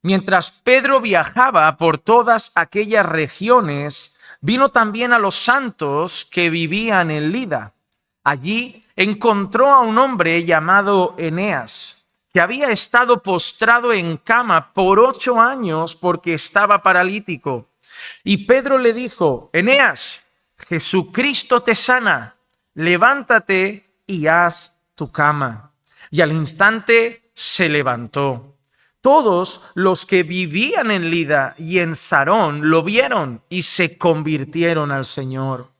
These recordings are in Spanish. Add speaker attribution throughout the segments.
Speaker 1: Mientras Pedro viajaba por todas aquellas regiones, vino también a los santos que vivían en Lida. Allí encontró a un hombre llamado Eneas, que había estado postrado en cama por 8 años porque estaba paralítico. Y Pedro le dijo: Eneas, Jesucristo te sana, levántate y haz tu cama. Y al instante se levantó. Todos los que vivían en Lida y en Sarón lo vieron y se convirtieron al Señor.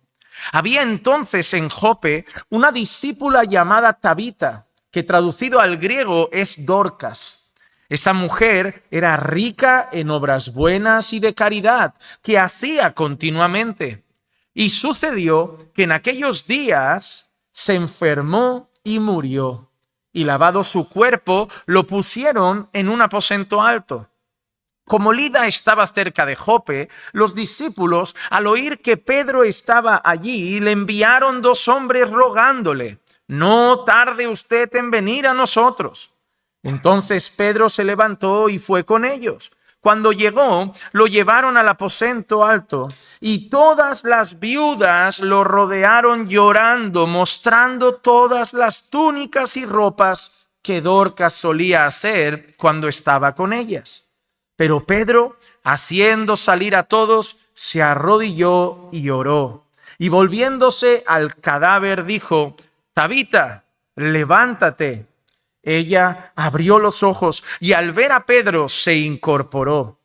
Speaker 1: Había entonces en Jope una discípula llamada Tabita, que traducido al griego es Dorcas. Esta mujer era rica en obras buenas y de caridad, que hacía continuamente. Y sucedió que en aquellos días se enfermó y murió. Y lavado su cuerpo, lo pusieron en un aposento alto. Como Lida estaba cerca de Jope, los discípulos, al oír que Pedro estaba allí, le enviaron 2 hombres rogándole: no tarde usted en venir a nosotros. Entonces Pedro se levantó y fue con ellos. Cuando llegó, lo llevaron al aposento alto y todas las viudas lo rodearon llorando, mostrando todas las túnicas y ropas que Dorcas solía hacer cuando estaba con ellas. Pero Pedro, haciendo salir a todos, se arrodilló y oró. Y volviéndose al cadáver dijo: Tabita, levántate. Ella abrió los ojos y al ver a Pedro se incorporó.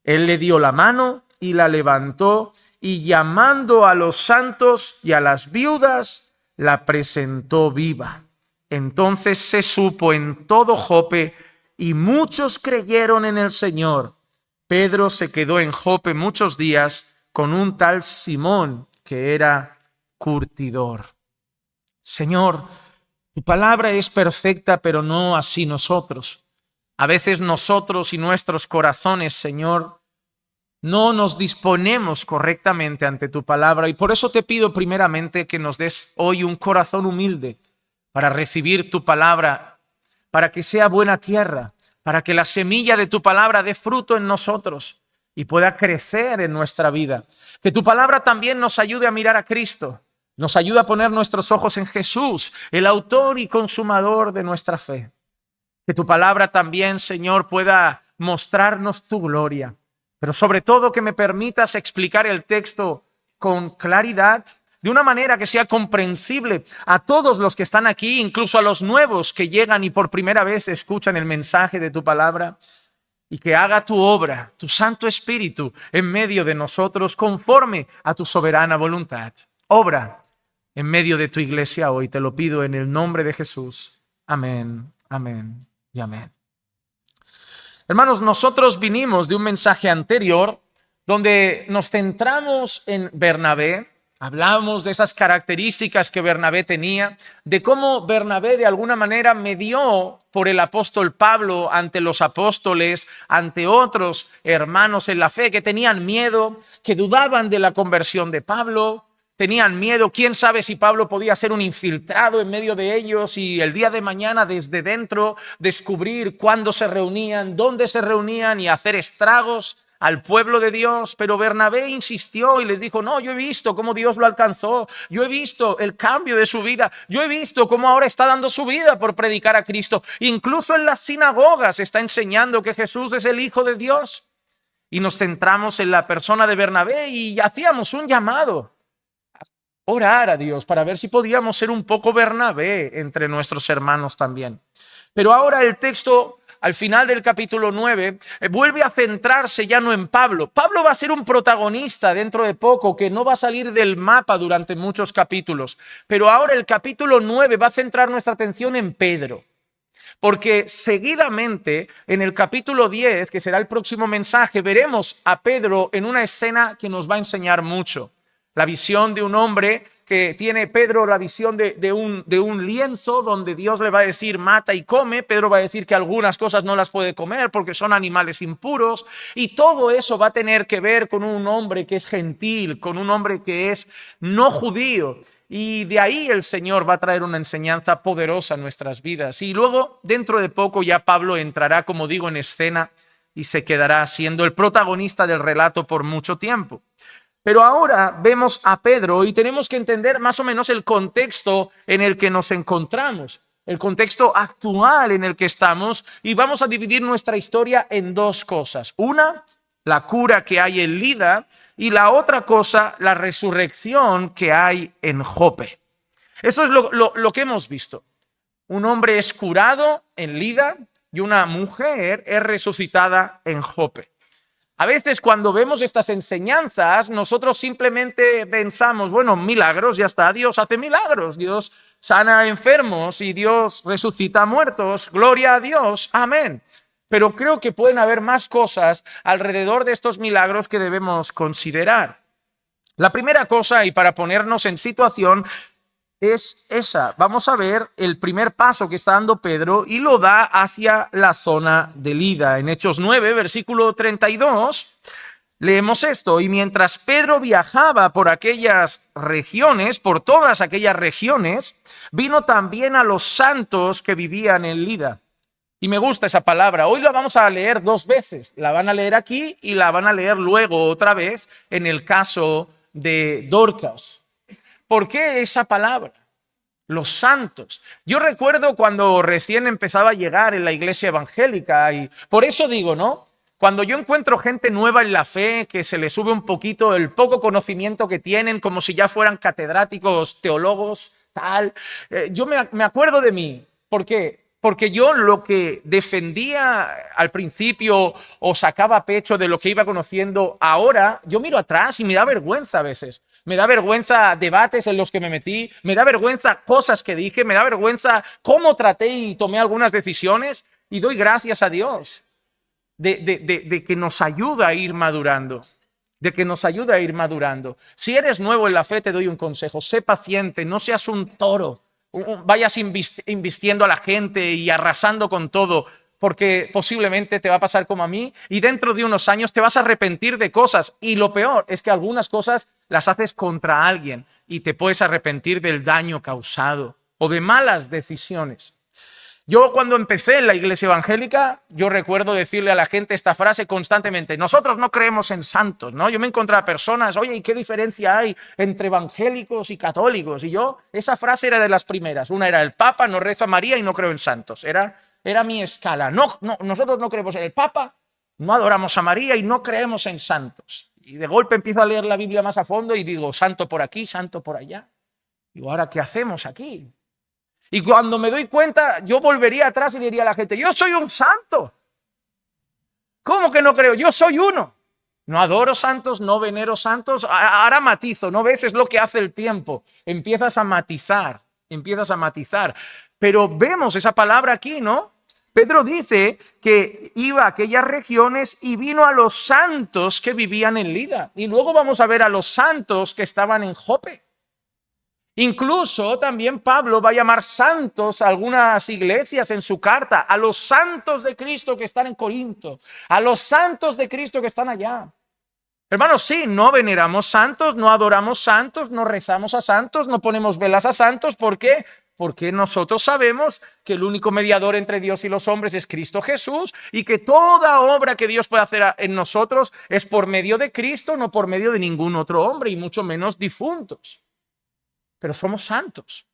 Speaker 1: Él le dio la mano y la levantó, y llamando a los santos y a las viudas, la presentó viva. Entonces se supo en todo Jope y muchos creyeron en el Señor. Pedro se quedó en Jope muchos días con un tal Simón que era curtidor. Señor, tu palabra es perfecta, pero no así nosotros. A veces nosotros y nuestros corazones, Señor, no nos disponemos correctamente ante tu palabra, y por eso te pido primeramente que nos des hoy un corazón humilde para recibir tu palabra, para que sea buena tierra, para que la semilla de tu palabra dé fruto en nosotros y pueda crecer en nuestra vida. Que tu palabra también nos ayude a mirar a Cristo, nos ayude a poner nuestros ojos en Jesús, el autor y consumador de nuestra fe. Que tu palabra también, Señor, pueda mostrarnos tu gloria, pero sobre todo que me permitas explicar el texto con claridad, de una manera que sea comprensible a todos los que están aquí, incluso a los nuevos que llegan y por primera vez escuchan el mensaje de tu palabra, y que haga tu obra, tu Santo Espíritu, en medio de nosotros conforme a tu soberana voluntad. Obra en medio de tu iglesia hoy, te lo pido en el nombre de Jesús. Amén, amén y amén. Hermanos, nosotros vinimos de un mensaje anterior donde nos centramos en Bernabé. Hablamos de esas características que Bernabé tenía, de cómo Bernabé de alguna manera medió por el apóstol Pablo ante los apóstoles, ante otros hermanos en la fe que tenían miedo, que dudaban de la conversión de Pablo, tenían miedo. ¿Quién sabe si Pablo podía ser un infiltrado en medio de ellos y el día de mañana desde dentro descubrir cuándo se reunían, dónde se reunían y hacer estragos al pueblo de Dios? Pero Bernabé insistió y les dijo: no, yo he visto cómo Dios lo alcanzó, yo he visto el cambio de su vida, yo he visto cómo ahora está dando su vida por predicar a Cristo. Incluso en las sinagogas está enseñando que Jesús es el Hijo de Dios. Y nos centramos en la persona de Bernabé y hacíamos un llamado: orar a Dios para ver si podíamos ser un poco Bernabé entre nuestros hermanos también. Pero ahora el texto, al final del capítulo 9, vuelve a centrarse ya no en Pablo. Pablo va a ser un protagonista dentro de poco, que no va a salir del mapa durante muchos capítulos. Pero ahora el capítulo 9 va a centrar nuestra atención en Pedro. Porque seguidamente, en el capítulo 10, que será el próximo mensaje, veremos a Pedro en una escena que nos va a enseñar mucho. La visión de un hombre que tiene Pedro, la visión de un lienzo donde Dios le va a decir mata y come. Pedro va a decir que algunas cosas no las puede comer porque son animales impuros. Y todo eso va a tener que ver con un hombre que es gentil, con un hombre que es no judío. Y de ahí el Señor va a traer una enseñanza poderosa a nuestras vidas. Y luego, dentro de poco, ya Pablo entrará, como digo, en escena y se quedará siendo el protagonista del relato por mucho tiempo. Pero ahora vemos a Pedro y tenemos que entender más o menos el contexto en el que nos encontramos, el contexto actual en el que estamos, y vamos a dividir nuestra historia en dos cosas. Una, la cura que hay en Lida, y la otra cosa, la resurrección que hay en Jope. Eso es lo que hemos visto. Un hombre es curado en Lida y una mujer es resucitada en Jope. A veces cuando vemos estas enseñanzas, nosotros simplemente pensamos, bueno, milagros, ya está, Dios hace milagros, Dios sana a enfermos y Dios resucita a muertos, gloria a Dios, amén. Pero creo que pueden haber más cosas alrededor de estos milagros que debemos considerar. La primera cosa, y para ponernos en situación, es esa. Vamos a ver el primer paso que está dando Pedro y lo da hacia la zona de Lida. En Hechos 9, versículo 32, leemos esto: y mientras Pedro viajaba por aquellas regiones, por todas aquellas regiones, vino también a los santos que vivían en Lida. Y me gusta esa palabra. Hoy la vamos a leer dos veces. La van a leer aquí y la van a leer luego otra vez en el caso de Dorcas. ¿Por qué esa palabra? Los santos. Yo recuerdo cuando recién empezaba a llegar en la iglesia evangélica y por eso digo, ¿no? Cuando yo encuentro gente nueva en la fe, que se le sube un poquito el poco conocimiento que tienen, como si ya fueran catedráticos, teólogos, tal, yo me acuerdo de mí. ¿Por qué? Porque yo lo que defendía al principio o sacaba pecho de lo que iba conociendo ahora, yo miro atrás y me da vergüenza a veces. Me da vergüenza debates en los que me metí, me da vergüenza cosas que dije, me da vergüenza cómo traté y tomé algunas decisiones, y doy gracias a Dios de que nos ayuda a ir madurando, de que nos ayuda a ir madurando. Si eres nuevo en la fe, te doy un consejo: sé paciente, no seas un toro, vayas invistiendo a la gente y arrasando con todo, porque posiblemente te va a pasar como a mí y dentro de unos años te vas a arrepentir de cosas, y lo peor es que algunas cosas las haces contra alguien y te puedes arrepentir del daño causado o de malas decisiones. Yo cuando empecé en la iglesia evangélica, yo recuerdo decirle a la gente esta frase constantemente: nosotros no creemos en santos, ¿no? Yo me encontraba personas, oye, ¿y qué diferencia hay entre evangélicos y católicos? Y yo, esa frase era de las primeras. Una era: el Papa, no rezo a María y no creo en santos. Era mi escala. No, nosotros no creemos en el Papa, no adoramos a María y no creemos en santos. Y de golpe empiezo a leer la Biblia más a fondo y digo: santo por aquí, santo por allá. Digo, ¿ahora qué hacemos aquí? Y cuando me doy cuenta, yo volvería atrás y diría a la gente: yo soy un santo. ¿Cómo que no creo? Yo soy uno. No adoro santos, no venero santos. Ahora matizo, ¿no ves? Es lo que hace el tiempo. Empiezas a matizar. Pero vemos esa palabra aquí, ¿no? Pedro dice que iba a aquellas regiones y vino a los santos que vivían en Lida. Y luego vamos a ver a los santos que estaban en Jope. Incluso también Pablo va a llamar santos a algunas iglesias en su carta: a los santos de Cristo que están en Corinto, a los santos de Cristo que están allá. Hermanos, sí, no veneramos santos, no adoramos santos, no rezamos a santos, no ponemos velas a santos. ¿Por qué? Porque nosotros sabemos que el único mediador entre Dios y los hombres es Cristo Jesús, y que toda obra que Dios puede hacer en nosotros es por medio de Cristo, no por medio de ningún otro hombre, y mucho menos difuntos. Pero somos santos.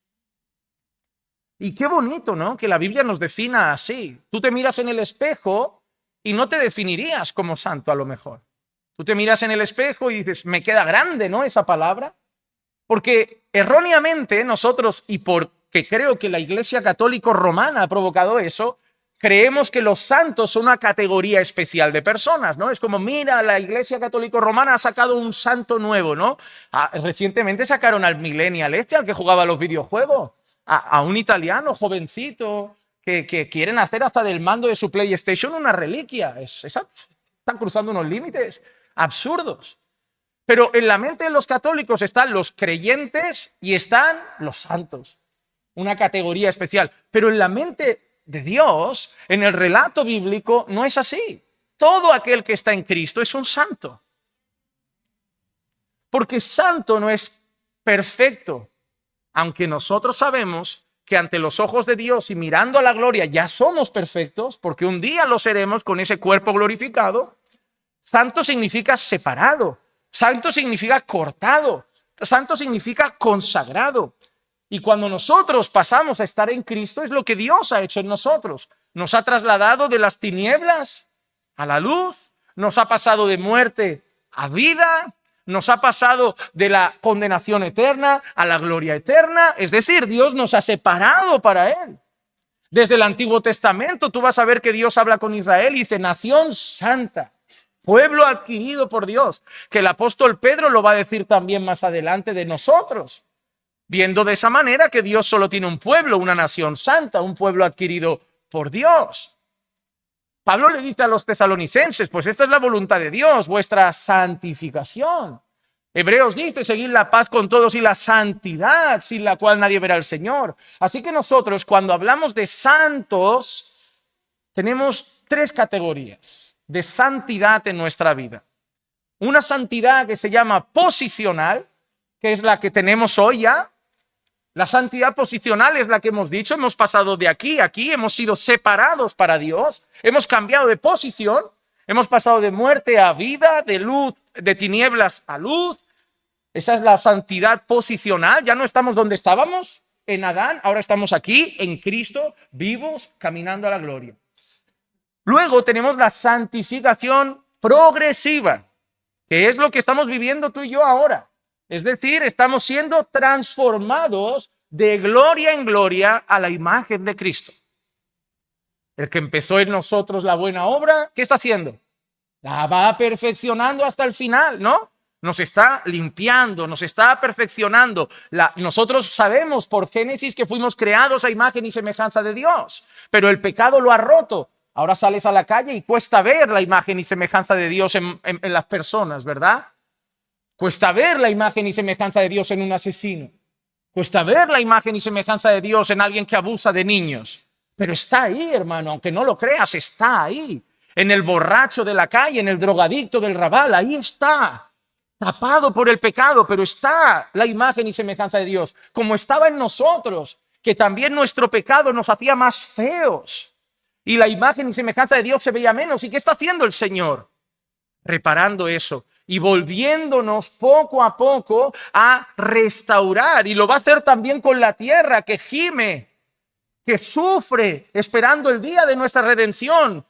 Speaker 1: Y qué bonito, ¿no? Que la Biblia nos defina así. Tú te miras en el espejo y no te definirías como santo a lo mejor. Tú te miras en el espejo y dices: me queda grande, ¿no? Esa palabra. Porque erróneamente nosotros, y porque creo que la Iglesia Católica Romana ha provocado eso, creemos que los santos son una categoría especial de personas, ¿no? Es como: mira, la Iglesia Católica Romana ha sacado un santo nuevo, ¿no? Recientemente sacaron al millennial al que jugaba a los videojuegos, a un italiano jovencito que quieren hacer hasta del mando de su PlayStation una reliquia. Están cruzando unos límites absurdos. Pero en la mente de los católicos están los creyentes y están los santos, una categoría especial. Pero en la mente de Dios, en el relato bíblico, no es así. Todo aquel que está en Cristo es un santo. Porque santo no es perfecto, aunque nosotros sabemos que ante los ojos de Dios y mirando a la gloria ya somos perfectos, porque un día lo seremos con ese cuerpo glorificado. Santo significa separado, santo significa cortado, santo significa consagrado. Y cuando nosotros pasamos a estar en Cristo, es lo que Dios ha hecho en nosotros. Nos ha trasladado de las tinieblas a la luz, nos ha pasado de muerte a vida, nos ha pasado de la condenación eterna a la gloria eterna. Es decir, Dios nos ha separado para Él. Desde el Antiguo Testamento tú vas a ver que Dios habla con Israel y dice nación santa, pueblo adquirido por Dios, que el apóstol Pedro lo va a decir también más adelante de nosotros, viendo de esa manera que Dios solo tiene un pueblo, una nación santa, un pueblo adquirido por Dios. Pablo le dice a los tesalonicenses, pues esta es la voluntad de Dios, vuestra santificación. Hebreos dice, seguid la paz con todos y la santidad, sin la cual nadie verá al Señor. Así que nosotros, cuando hablamos de santos, tenemos tres categorías de santidad en nuestra vida. Una santidad que se llama posicional, que es la que tenemos hoy ya. La santidad posicional es la que hemos dicho, hemos pasado de aquí a aquí, hemos sido separados para Dios, hemos cambiado de posición, hemos pasado de muerte a vida, de luz, de tinieblas a luz. Esa es la santidad posicional, ya no estamos donde estábamos, en Adán, ahora estamos aquí, en Cristo, vivos, caminando a la gloria. Luego tenemos la santificación progresiva, que es lo que estamos viviendo tú y yo ahora. Es decir, estamos siendo transformados de gloria en gloria a la imagen de Cristo. El que empezó en nosotros la buena obra, ¿qué está haciendo? La va perfeccionando hasta el final, ¿no? Nos está limpiando, nos está perfeccionando. Nosotros sabemos por Génesis que fuimos creados a imagen y semejanza de Dios, pero el pecado lo ha roto. Ahora sales a la calle y cuesta ver la imagen y semejanza de Dios en las personas, ¿verdad? Cuesta ver la imagen y semejanza de Dios en un asesino. Cuesta ver la imagen y semejanza de Dios en alguien que abusa de niños. Pero está ahí, hermano, aunque no lo creas, está ahí. En el borracho de la calle, en el drogadicto del rabal, ahí está. Tapado por el pecado, pero está la imagen y semejanza de Dios. Como estaba en nosotros, que también nuestro pecado nos hacía más feos. Y la imagen y semejanza de Dios se veía menos. ¿Y qué está haciendo el Señor? Reparando eso y volviéndonos poco a poco a restaurar. Y lo va a hacer también con la tierra que gime, que sufre, esperando el día de nuestra redención,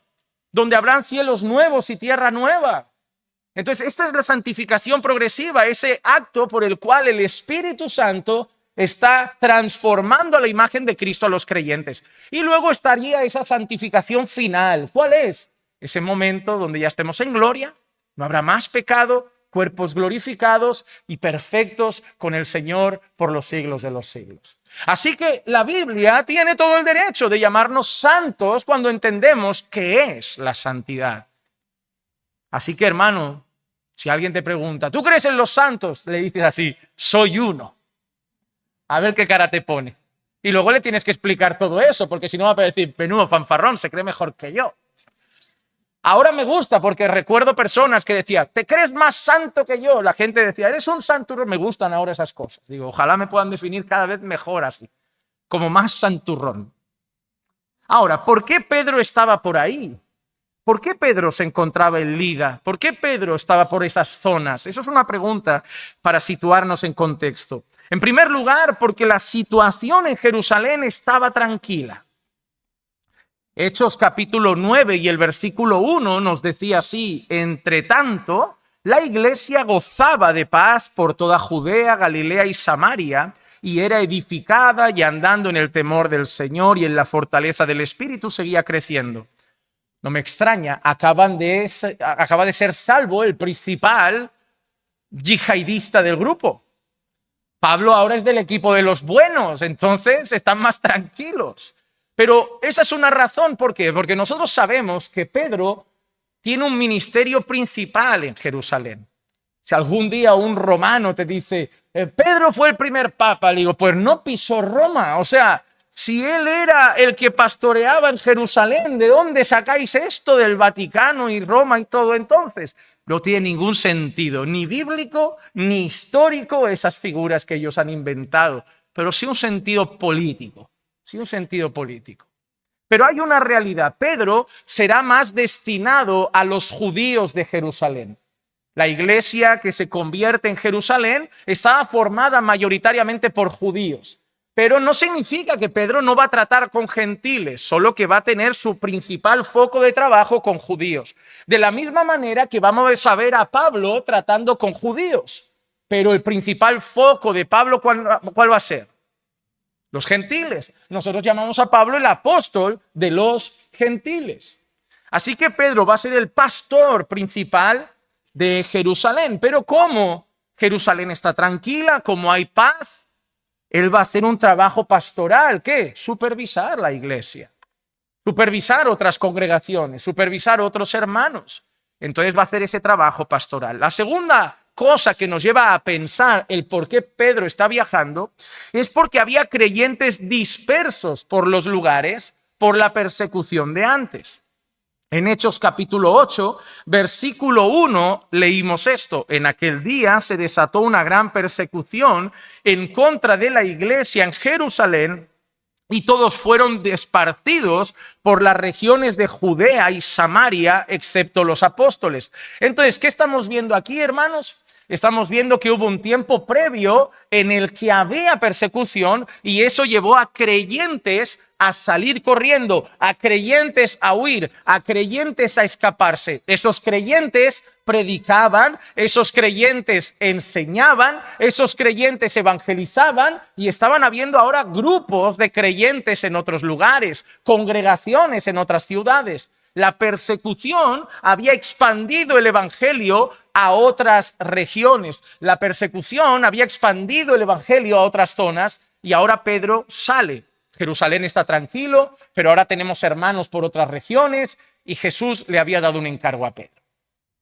Speaker 1: donde habrán cielos nuevos y tierra nueva. Entonces, esta es la santificación progresiva, ese acto por el cual el Espíritu Santo está transformando a la imagen de Cristo a los creyentes. Y luego estaría esa santificación final. ¿Cuál es? Ese momento donde ya estemos en gloria, no habrá más pecado, cuerpos glorificados y perfectos con el Señor por los siglos de los siglos. Así que la Biblia tiene todo el derecho de llamarnos santos cuando entendemos qué es la santidad. Así que, hermano, si alguien te pregunta, ¿tú crees en los santos? Le dices así, soy uno. A ver qué cara te pone. Y luego le tienes que explicar todo eso, porque si no va a decir, menudo fanfarrón, se cree mejor que yo. Ahora me gusta porque recuerdo personas que decían, ¿te crees más santo que yo? La gente decía, eres un santurrón. Me gustan ahora esas cosas. Digo, ojalá me puedan definir cada vez mejor así, como más santurrón. Ahora, ¿por qué Pedro estaba por ahí? ¿Por qué Pedro se encontraba en Lida? ¿Por qué Pedro estaba por esas zonas? Eso es una pregunta para situarnos en contexto. En primer lugar, porque la situación en Jerusalén estaba tranquila. Hechos capítulo 9 y el versículo 1 nos decía así, entre tanto, la iglesia gozaba de paz por toda Judea, Galilea y Samaria, y era edificada y andando en el temor del Señor y en la fortaleza del Espíritu seguía creciendo. No me extraña, acaba de ser salvo el principal yihadista del grupo. Pablo ahora es del equipo de los buenos, entonces están más tranquilos. Pero esa es una razón, ¿por qué? Porque nosotros sabemos que Pedro tiene un ministerio principal en Jerusalén. Si algún día un romano te dice, Pedro fue el primer papa, le digo, pues no pisó Roma. O sea, si él era el que pastoreaba en Jerusalén, ¿de dónde sacáis esto del Vaticano y Roma y todo entonces? No tiene ningún sentido, ni bíblico, ni histórico, esas figuras que ellos han inventado, pero sí un sentido político. sin un sentido político. Pero hay una realidad. Pedro será más destinado a los judíos de Jerusalén. La iglesia que se convierte en Jerusalén estaba formada mayoritariamente por judíos. Pero no significa que Pedro no va a tratar con gentiles, solo que va a tener su principal foco de trabajo con judíos. De la misma manera que vamos a ver a Pablo tratando con judíos. Pero el principal foco de Pablo, ¿cuál va a ser? Los gentiles. Nosotros llamamos a Pablo el apóstol de los gentiles. Así que Pedro va a ser el pastor principal de Jerusalén. Pero ¿cómo Jerusalén está tranquila? ¿Cómo hay paz? Él va a hacer un trabajo pastoral. ¿Qué? Supervisar la iglesia. Supervisar otras congregaciones. Supervisar otros hermanos. Entonces va a hacer ese trabajo pastoral. La segunda cosa que nos lleva a pensar el por qué Pedro está viajando es porque había creyentes dispersos por los lugares por la persecución de antes. En Hechos capítulo 8, versículo 1, leímos esto. En aquel día se desató una gran persecución en contra de la iglesia en Jerusalén y todos fueron esparcidos por las regiones de Judea y Samaria, excepto los apóstoles. Entonces, ¿qué estamos viendo aquí, hermanos? Estamos viendo que hubo un tiempo previo en el que había persecución y eso llevó a creyentes a salir corriendo, a creyentes a huir, a creyentes a escaparse. Esos creyentes predicaban, esos creyentes enseñaban, esos creyentes evangelizaban y estaban habiendo ahora grupos de creyentes en otros lugares, congregaciones en otras ciudades. La persecución había expandido el evangelio a otras regiones. La persecución había expandido el evangelio a otras zonas y ahora Pedro sale. Jerusalén está tranquilo, pero ahora tenemos hermanos por otras regiones y Jesús le había dado un encargo a Pedro.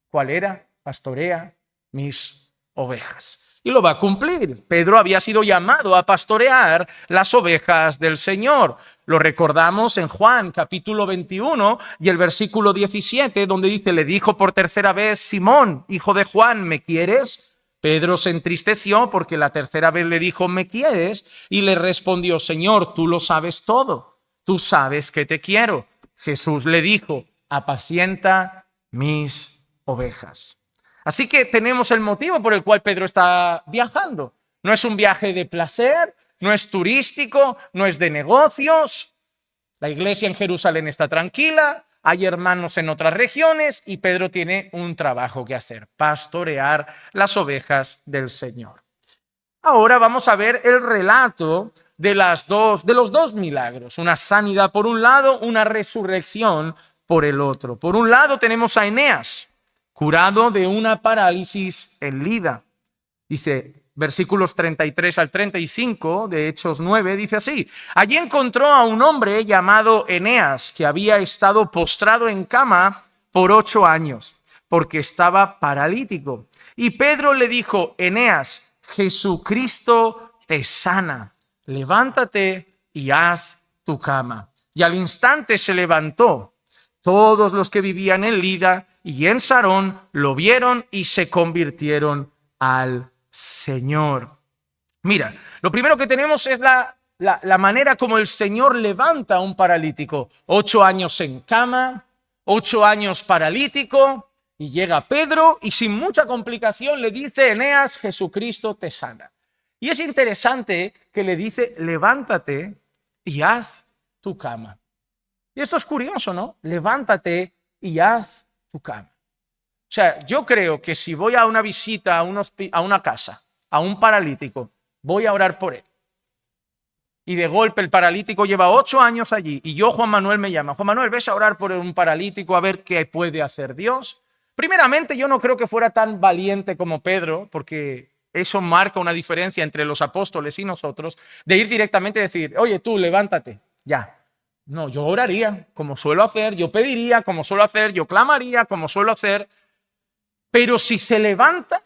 Speaker 1: ¿Cuál era? Pastorea mis ovejas. Y lo va a cumplir. Pedro había sido llamado a pastorear las ovejas del Señor. Lo recordamos en Juan capítulo 21 y el versículo 17, donde dice, le dijo por tercera vez, Simón, hijo de Juan, ¿me quieres? Pedro se entristeció porque la tercera vez le dijo, ¿me quieres? Y le respondió, Señor, tú lo sabes todo. Tú sabes que te quiero. Jesús le dijo, apacienta mis ovejas. Así que tenemos el motivo por el cual Pedro está viajando. No es un viaje de placer, no es turístico, no es de negocios. La iglesia en Jerusalén está tranquila, hay hermanos en otras regiones y Pedro tiene un trabajo que hacer, pastorear las ovejas del Señor. Ahora vamos a ver el relato de los dos milagros, una sanidad por un lado, una resurrección por el otro. Por un lado tenemos a Eneas, curado de una parálisis en Lida. Dice, versículos 33 al 35 de Hechos 9, dice así. Allí encontró a un hombre llamado Eneas, que había estado postrado en cama por 8 años, porque estaba paralítico. Y Pedro le dijo, Eneas, Jesucristo te sana. Levántate y haz tu cama. Y al instante se levantó. Todos los que vivían en Lida y en Sarón lo vieron y se convirtieron al Señor. Mira, lo primero que tenemos es la manera como el Señor levanta a un paralítico. 8 años en cama, 8 años paralítico, y llega Pedro y sin mucha complicación le dice, Eneas, Jesucristo te sana. Y es interesante que le dice, levántate y haz tu cama. Y esto es curioso, ¿no? Levántate y haz tu cama. O sea, yo creo que si voy a una visita a una casa, a un paralítico, voy a orar por él. Y de golpe el paralítico lleva 8 años allí y yo, Juan Manuel, me llama. Juan Manuel, ¿ves a orar por un paralítico a ver qué puede hacer Dios? Primeramente, yo no creo que fuera tan valiente como Pedro, porque eso marca una diferencia entre los apóstoles y nosotros, de ir directamente y decir, oye, tú, levántate, ya. No, yo oraría como suelo hacer, yo pediría como suelo hacer, yo clamaría como suelo hacer. Pero si se levanta,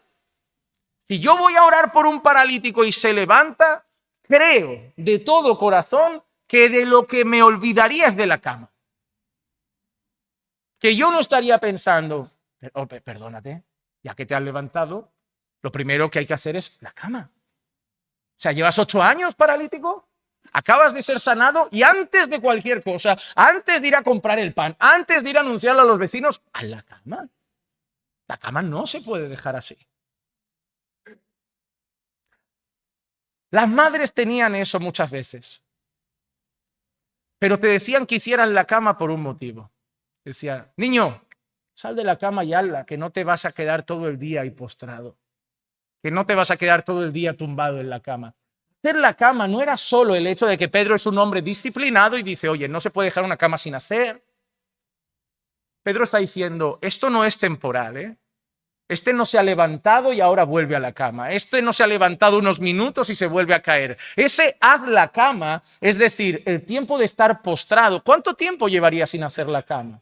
Speaker 1: si yo voy a orar por un paralítico y se levanta, creo de todo corazón que de lo que me olvidaría es de la cama. Que yo no estaría pensando, perdónate, ya que te has levantado, lo primero que hay que hacer es la cama. O sea, ¿llevas 8 años paralítico? Acabas de ser sanado y antes de cualquier cosa, antes de ir a comprar el pan, antes de ir a anunciarlo a los vecinos, a la cama. La cama no se puede dejar así. Las madres tenían eso muchas veces, pero te decían que hicieras la cama por un motivo. Decía, niño, sal de la cama y hazla, que no te vas a quedar todo el día ahí postrado, que no te vas a quedar todo el día tumbado en la cama. Hacer la cama no era solo el hecho de que Pedro es un hombre disciplinado y dice, oye, no se puede dejar una cama sin hacer. Pedro está diciendo, esto no es temporal, ¿eh? Este no se ha levantado y ahora vuelve a la cama. Este no se ha levantado unos minutos y se vuelve a caer. Ese haz la cama, es decir, el tiempo de estar postrado. ¿Cuánto tiempo llevaría sin hacer la cama?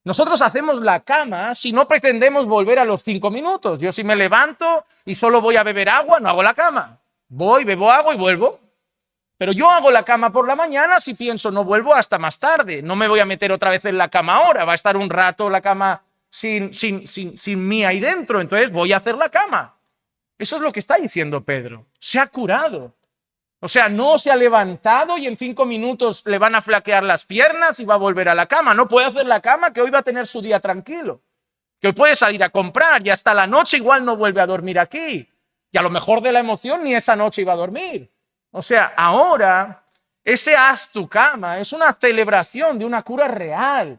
Speaker 1: Nosotros hacemos la cama si no pretendemos volver a los 5 minutos. Yo si me levanto y solo voy a beber agua, no hago la cama. Voy, bebo agua y vuelvo. Pero yo hago la cama por la mañana si pienso no vuelvo hasta más tarde. No me voy a meter otra vez en la cama ahora. Va a estar un rato la cama sin mí ahí dentro, entonces voy a hacer la cama. Eso es lo que está diciendo Pedro. Se ha curado. O sea, no se ha levantado y en 5 minutos le van a flaquear las piernas y va a volver a la cama. No puede hacer la cama, que hoy va a tener su día tranquilo. Que hoy puede salir a comprar y hasta la noche igual no vuelve a dormir aquí. Y a lo mejor de la emoción ni esa noche iba a dormir. O sea, ahora ese haz tu cama es una celebración de una cura real.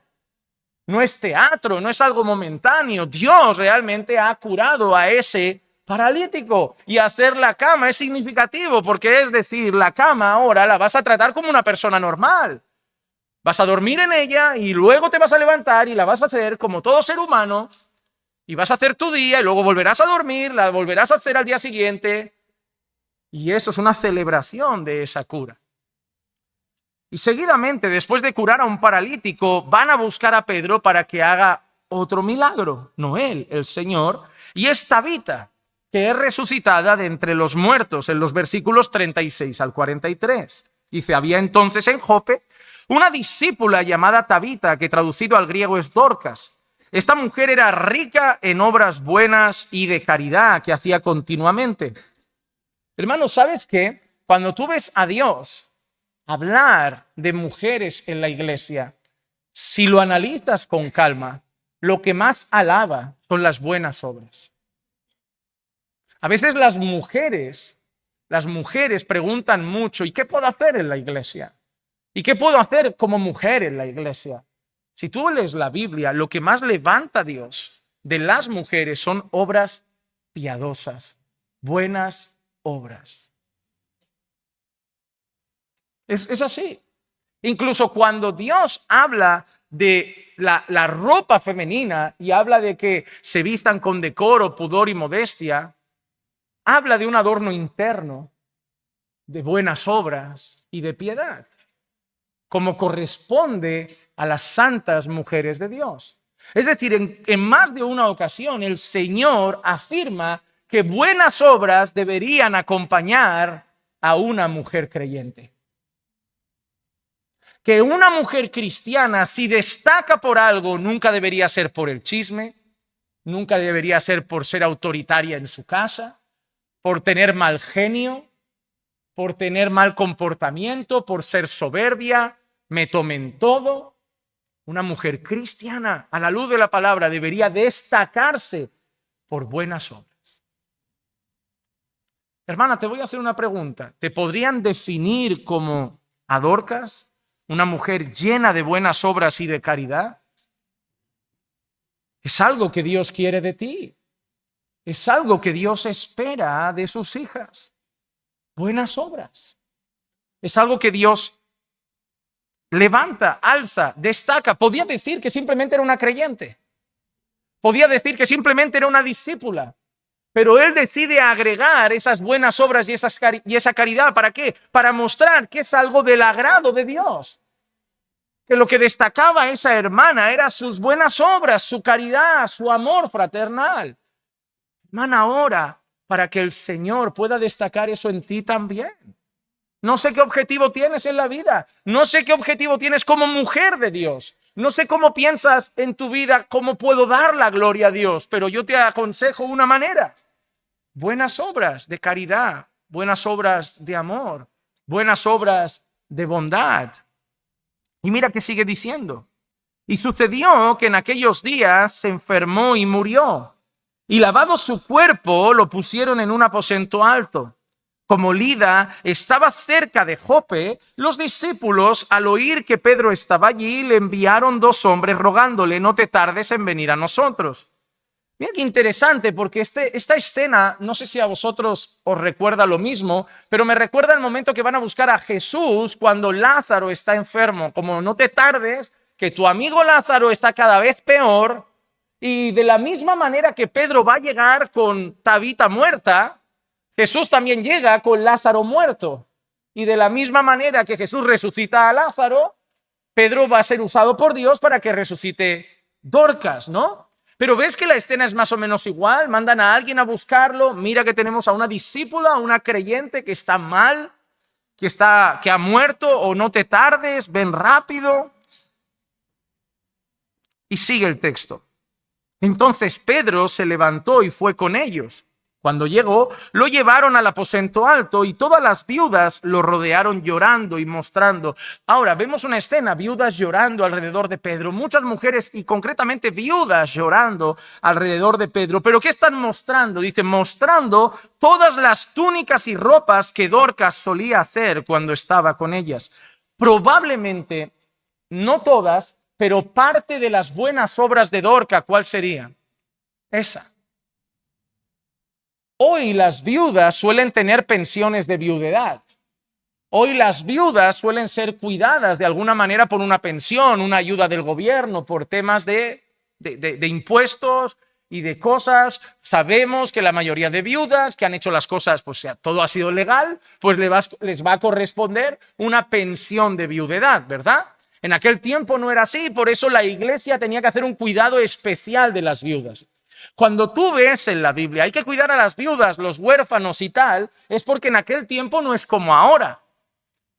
Speaker 1: No es teatro, no es algo momentáneo. Dios realmente ha curado a ese paralítico. Y hacer la cama es significativo porque es decir, la cama ahora la vas a tratar como una persona normal. Vas a dormir en ella y luego te vas a levantar y la vas a hacer como todo ser humano y vas a hacer tu día y luego volverás a dormir, la volverás a hacer al día siguiente. Y eso es una celebración de esa cura. Y seguidamente, después de curar a un paralítico, van a buscar a Pedro para que haga otro milagro. No él, el Señor. Y es Tabita, que es resucitada de entre los muertos, en los versículos 36 al 43. Dice, había entonces en Jope una discípula llamada Tabita, que traducido al griego es Dorcas. Esta mujer era rica en obras buenas y de caridad que hacía continuamente. Hermano, ¿sabes qué? Cuando tú ves a Dios hablar de mujeres en la iglesia, si lo analizas con calma, lo que más alaba son las buenas obras. A veces las mujeres preguntan mucho, ¿y qué puedo hacer en la iglesia? ¿Y qué puedo hacer como mujer en la iglesia? Si tú lees la Biblia, lo que más levanta a Dios de las mujeres son obras piadosas, buenas obras. Es así. Incluso cuando Dios habla de la ropa femenina y habla de que se vistan con decoro, pudor y modestia, habla de un adorno interno, de buenas obras y de piedad, como corresponde a las santas mujeres de Dios. Es decir, en más de una ocasión el Señor afirma que buenas obras deberían acompañar a una mujer creyente. Que una mujer cristiana, si destaca por algo, nunca debería ser por el chisme, nunca debería ser por ser autoritaria en su casa, por tener mal genio, por tener mal comportamiento, por ser soberbia, me tomen todo. Una mujer cristiana, a la luz de la palabra, debería destacarse por buenas obras. Hermana, te voy a hacer una pregunta. ¿Te podrían definir como a Dorcas? Una mujer llena de buenas obras y de caridad. Es algo que Dios quiere de ti. Es algo que Dios espera de sus hijas. Buenas obras. Es algo que Dios levanta, alza, destaca. Podía decir que simplemente era una creyente. Podía decir que simplemente era una discípula. Pero Él decide agregar esas buenas obras y esa caridad. ¿Para qué? Para mostrar que es algo del agrado de Dios. Que lo que destacaba esa hermana era sus buenas obras, su caridad, su amor fraternal. Hermana, ora para que el Señor pueda destacar eso en ti también. No sé qué objetivo tienes en la vida. No sé qué objetivo tienes como mujer de Dios. No sé cómo piensas en tu vida, cómo puedo dar la gloria a Dios. Pero yo te aconsejo una manera. Buenas obras de caridad, buenas obras de amor, buenas obras de bondad. Y mira que sigue diciendo. Y sucedió que en aquellos días se enfermó y murió. Y lavado su cuerpo, lo pusieron en un aposento alto. Como Lida estaba cerca de Jope, los discípulos, al oír que Pedro estaba allí, le enviaron 2 hombres rogándole: no te tardes en venir a nosotros. Mira qué interesante, porque esta escena, no sé si a vosotros os recuerda lo mismo, pero me recuerda el momento que van a buscar a Jesús cuando Lázaro está enfermo. Como no te tardes, que tu amigo Lázaro está cada vez peor, y de la misma manera que Pedro va a llegar con Tabita muerta, Jesús también llega con Lázaro muerto. Y de la misma manera que Jesús resucita a Lázaro, Pedro va a ser usado por Dios para que resucite Dorcas, ¿no? Pero ves que la escena es más o menos igual. Mandan a alguien a buscarlo. Mira que tenemos a una discípula, a una creyente que está mal, que ha muerto, o no te tardes, ven rápido. Y sigue el texto. Entonces Pedro se levantó y fue con ellos. Cuando llegó, lo llevaron al aposento alto y todas las viudas lo rodearon llorando y mostrando. Ahora, vemos una escena, viudas llorando alrededor de Pedro, muchas mujeres y concretamente viudas llorando alrededor de Pedro. ¿Pero qué están mostrando? Dice, mostrando todas las túnicas y ropas que Dorcas solía hacer cuando estaba con ellas. Probablemente, no todas, pero parte de las buenas obras de Dorcas, ¿cuál sería? Esa. Hoy las viudas suelen tener pensiones de viudedad. Hoy las viudas suelen ser cuidadas de alguna manera por una pensión, una ayuda del gobierno, por temas de impuestos y de cosas. Sabemos que la mayoría de viudas que han hecho las cosas, pues todo ha sido legal, pues les va a corresponder una pensión de viudedad, ¿verdad? En aquel tiempo no era así, por eso la iglesia tenía que hacer un cuidado especial de las viudas. Cuando tú ves en la Biblia, hay que cuidar a las viudas, los huérfanos y tal, es porque en aquel tiempo no es como ahora.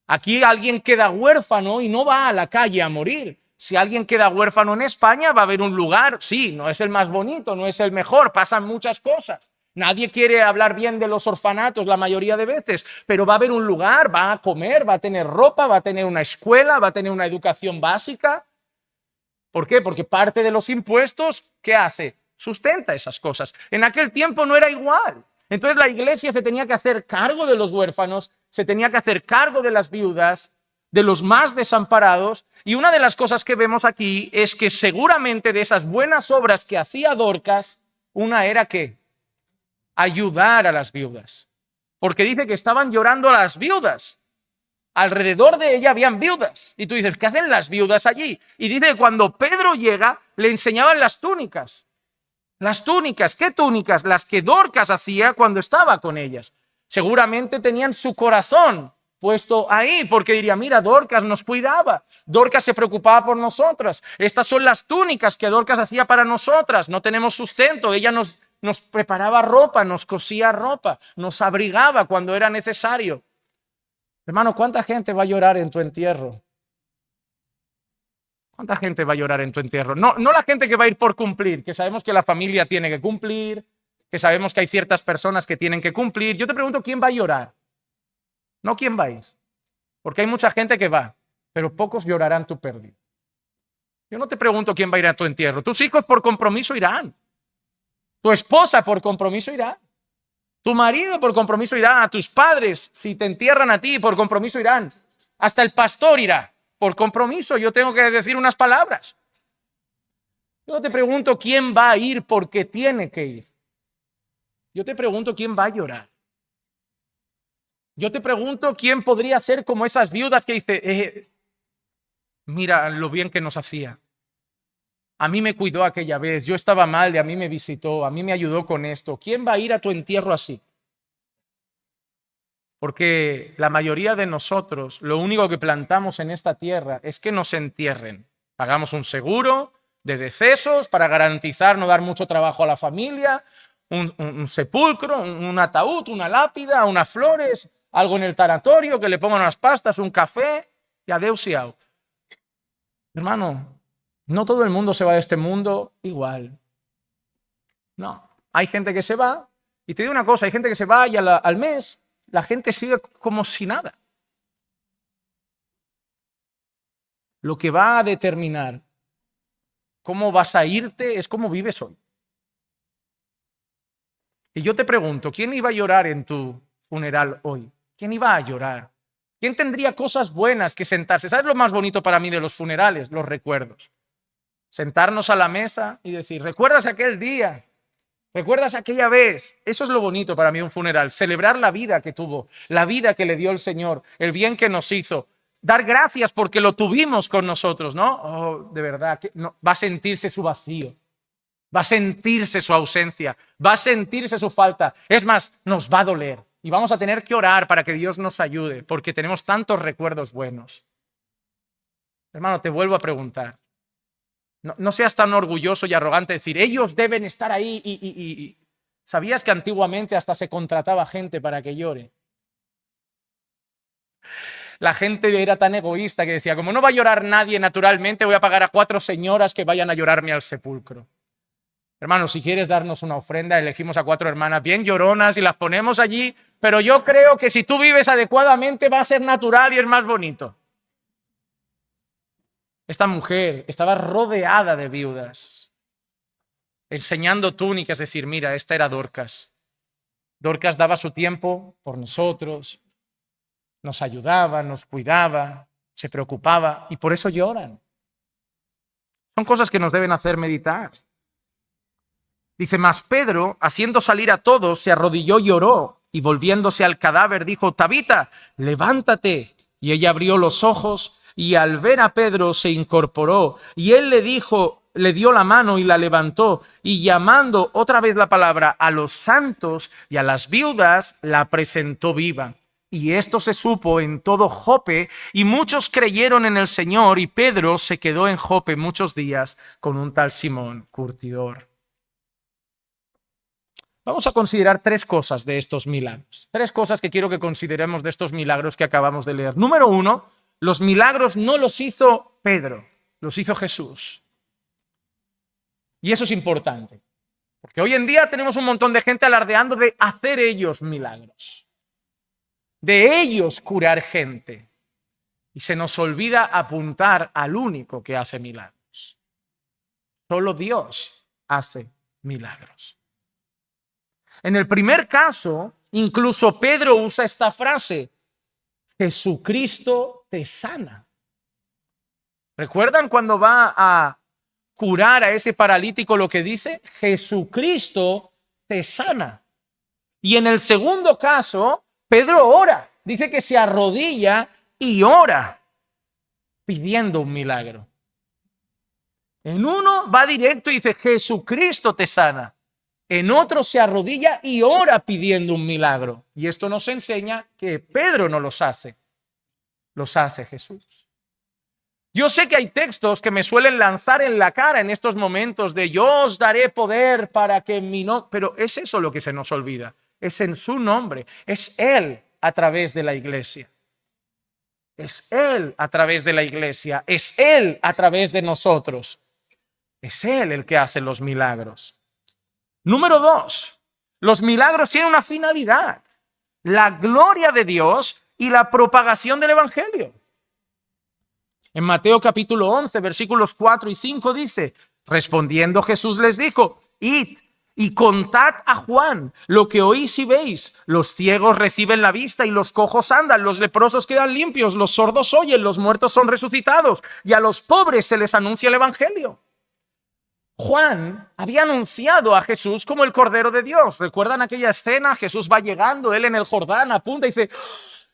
Speaker 1: Aquí alguien queda huérfano y no va a la calle a morir. Si alguien queda huérfano en España, va a haber un lugar, sí, no es el más bonito, no es el mejor, pasan muchas cosas. Nadie quiere hablar bien de los orfanatos la mayoría de veces, pero va a haber un lugar, va a comer, va a tener ropa, va a tener una escuela, va a tener una educación básica. ¿Por qué? Porque parte de los impuestos, ¿qué hace? Sustenta esas cosas. En aquel tiempo no era igual. Entonces la iglesia se tenía que hacer cargo de los huérfanos, se tenía que hacer cargo de las viudas, de los más desamparados. Y una de las cosas que vemos aquí es que seguramente de esas buenas obras que hacía Dorcas, una era que ayudar a las viudas. Porque dice que estaban llorando a las viudas. Alrededor de ella habían viudas. Y tú dices, ¿qué hacen las viudas allí? Y dice que cuando Pedro llega, le enseñaban las túnicas. Las túnicas, ¿qué túnicas? Las que Dorcas hacía cuando estaba con ellas. Seguramente tenían su corazón puesto ahí, porque diría, mira, Dorcas nos cuidaba, Dorcas se preocupaba por nosotras. Estas son las túnicas que Dorcas hacía para nosotras. No tenemos sustento, ella nos preparaba ropa, nos cosía ropa, nos abrigaba cuando era necesario. Hermano, ¿cuánta gente va a llorar en tu entierro? ¿Cuánta gente va a llorar en tu entierro? No la gente que va a ir por cumplir, que sabemos que la familia tiene que cumplir, que sabemos que hay ciertas personas que tienen que cumplir. Yo te pregunto, ¿quién va a llorar? No quién va a ir. Porque hay mucha gente que va, pero pocos llorarán tu pérdida. Yo no te pregunto quién va a ir a tu entierro. Tus hijos por compromiso irán. Tu esposa por compromiso irá. Tu marido por compromiso irá. A tus padres, si te entierran a ti, por compromiso irán. Hasta el pastor irá. Por compromiso, yo tengo que decir unas palabras. Yo no te pregunto quién va a ir porque tiene que ir. Yo te pregunto quién va a llorar. Yo te pregunto quién podría ser como esas viudas que dice, mira lo bien que nos hacía. A mí me cuidó aquella vez, yo estaba mal y a mí me visitó, a mí me ayudó con esto. ¿Quién va a ir a tu entierro así? Porque la mayoría de nosotros, lo único que plantamos en esta tierra es que nos entierren. Pagamos un seguro de decesos para garantizar no dar mucho trabajo a la familia, un sepulcro, un ataúd, una lápida, unas flores, algo en el tanatorio, que le pongan unas pastas, un café y adeus y au. Hermano, no todo el mundo se va de este mundo igual. No, hay gente que se va, y te digo una cosa, hay gente que se va y al mes la gente sigue como si nada. Lo que va a determinar cómo vas a irte es cómo vives hoy. Y yo te pregunto, ¿quién iba a llorar en tu funeral hoy? ¿Quién iba a llorar? ¿Quién tendría cosas buenas que sentarse? ¿Sabes lo más bonito para mí de los funerales? Los recuerdos. Sentarnos a la mesa y decir, ¿recuerdas aquel día? ¿Recuerdas aquella vez? Eso es lo bonito para mí un funeral. Celebrar la vida que tuvo, la vida que le dio el Señor, el bien que nos hizo. Dar gracias porque lo tuvimos con nosotros, ¿no? Oh, de verdad, que no, va a sentirse su vacío. Va a sentirse su ausencia, va a sentirse su falta. Es más, nos va a doler y vamos a tener que orar para que Dios nos ayude porque tenemos tantos recuerdos buenos. Hermano, te vuelvo a preguntar. No seas tan orgulloso y arrogante de decir, ellos deben estar ahí y... ¿Sabías que antiguamente hasta se contrataba gente para que llore? La gente era tan egoísta que decía, como no va a llorar nadie naturalmente, voy a pagar a 4 señoras que vayan a llorarme al sepulcro. Hermano, si quieres darnos una ofrenda, elegimos a 4 hermanas bien lloronas y las ponemos allí, pero yo creo que si tú vives adecuadamente va a ser natural y es más bonito. Esta mujer estaba rodeada de viudas, enseñando túnicas, es decir, mira, esta era Dorcas. Dorcas daba su tiempo por nosotros, nos ayudaba, nos cuidaba, se preocupaba y por eso lloran. Son cosas que nos deben hacer meditar. Dice, mas Pedro, haciendo salir a todos, se arrodilló y oró, y volviéndose al cadáver dijo, Tabita, levántate. Y ella abrió los ojos, y al ver a Pedro se incorporó, y él le dijo, le dio la mano y la levantó, y llamando otra vez la palabra a los santos y a las viudas, la presentó viva. Y esto se supo en todo Jope, y muchos creyeron en el Señor, y Pedro se quedó en Jope muchos días con un tal Simón, curtidor. Vamos a considerar 3 cosas de estos milagros. 3 cosas que quiero que consideremos de estos milagros que acabamos de leer. Número 1, los milagros no los hizo Pedro, los hizo Jesús. Y eso es importante, porque hoy en día tenemos un montón de gente alardeando de hacer ellos milagros, de ellos curar gente. Y se nos olvida apuntar al único que hace milagros. Solo Dios hace milagros. En el primer caso, incluso Pedro usa esta frase, Jesucristo te sana. ¿Recuerdan cuando va a curar a ese paralítico lo que dice? Jesucristo te sana. Y en el segundo caso, Pedro ora. Dice que se arrodilla y ora pidiendo un milagro. En uno va directo y dice, Jesucristo te sana. En otro se arrodilla y ora pidiendo un milagro. Y esto nos enseña que Pedro no los hace Jesús. Yo sé que hay textos que me suelen lanzar en la cara en estos momentos de yo os daré poder para que mi nombre... Pero es eso lo que se nos olvida. Es en su nombre. Es Él a través de la iglesia. Es Él a través de la iglesia. Es Él a través de nosotros. Es Él el que hace los milagros. Número 2, los milagros tienen una finalidad, la gloria de Dios y la propagación del evangelio. En Mateo capítulo 11, versículos 4 y 5 dice, respondiendo Jesús les dijo, id y contad a Juan lo que oís y veis. Los ciegos reciben la vista y los cojos andan, los leprosos quedan limpios, los sordos oyen, los muertos son resucitados y a los pobres se les anuncia el evangelio. Juan había anunciado a Jesús como el Cordero de Dios. ¿Recuerdan aquella escena? Jesús va llegando, él en el Jordán apunta y dice,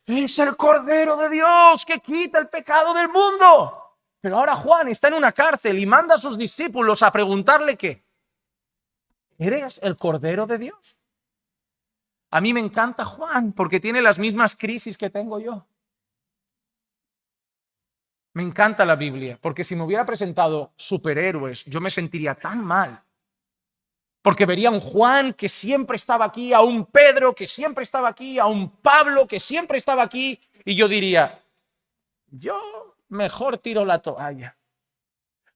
Speaker 1: es el Cordero de Dios que quita el pecado del mundo. Pero ahora Juan está en una cárcel y manda a sus discípulos a preguntarle ¿qué? ¿Eres el Cordero de Dios? A mí me encanta Juan porque tiene las mismas crisis que tengo yo. Me encanta la Biblia, porque si me hubiera presentado superhéroes, yo me sentiría tan mal. Porque vería a un Juan que siempre estaba aquí, a un Pedro que siempre estaba aquí, a un Pablo que siempre estaba aquí, y yo diría, yo mejor tiro la toalla.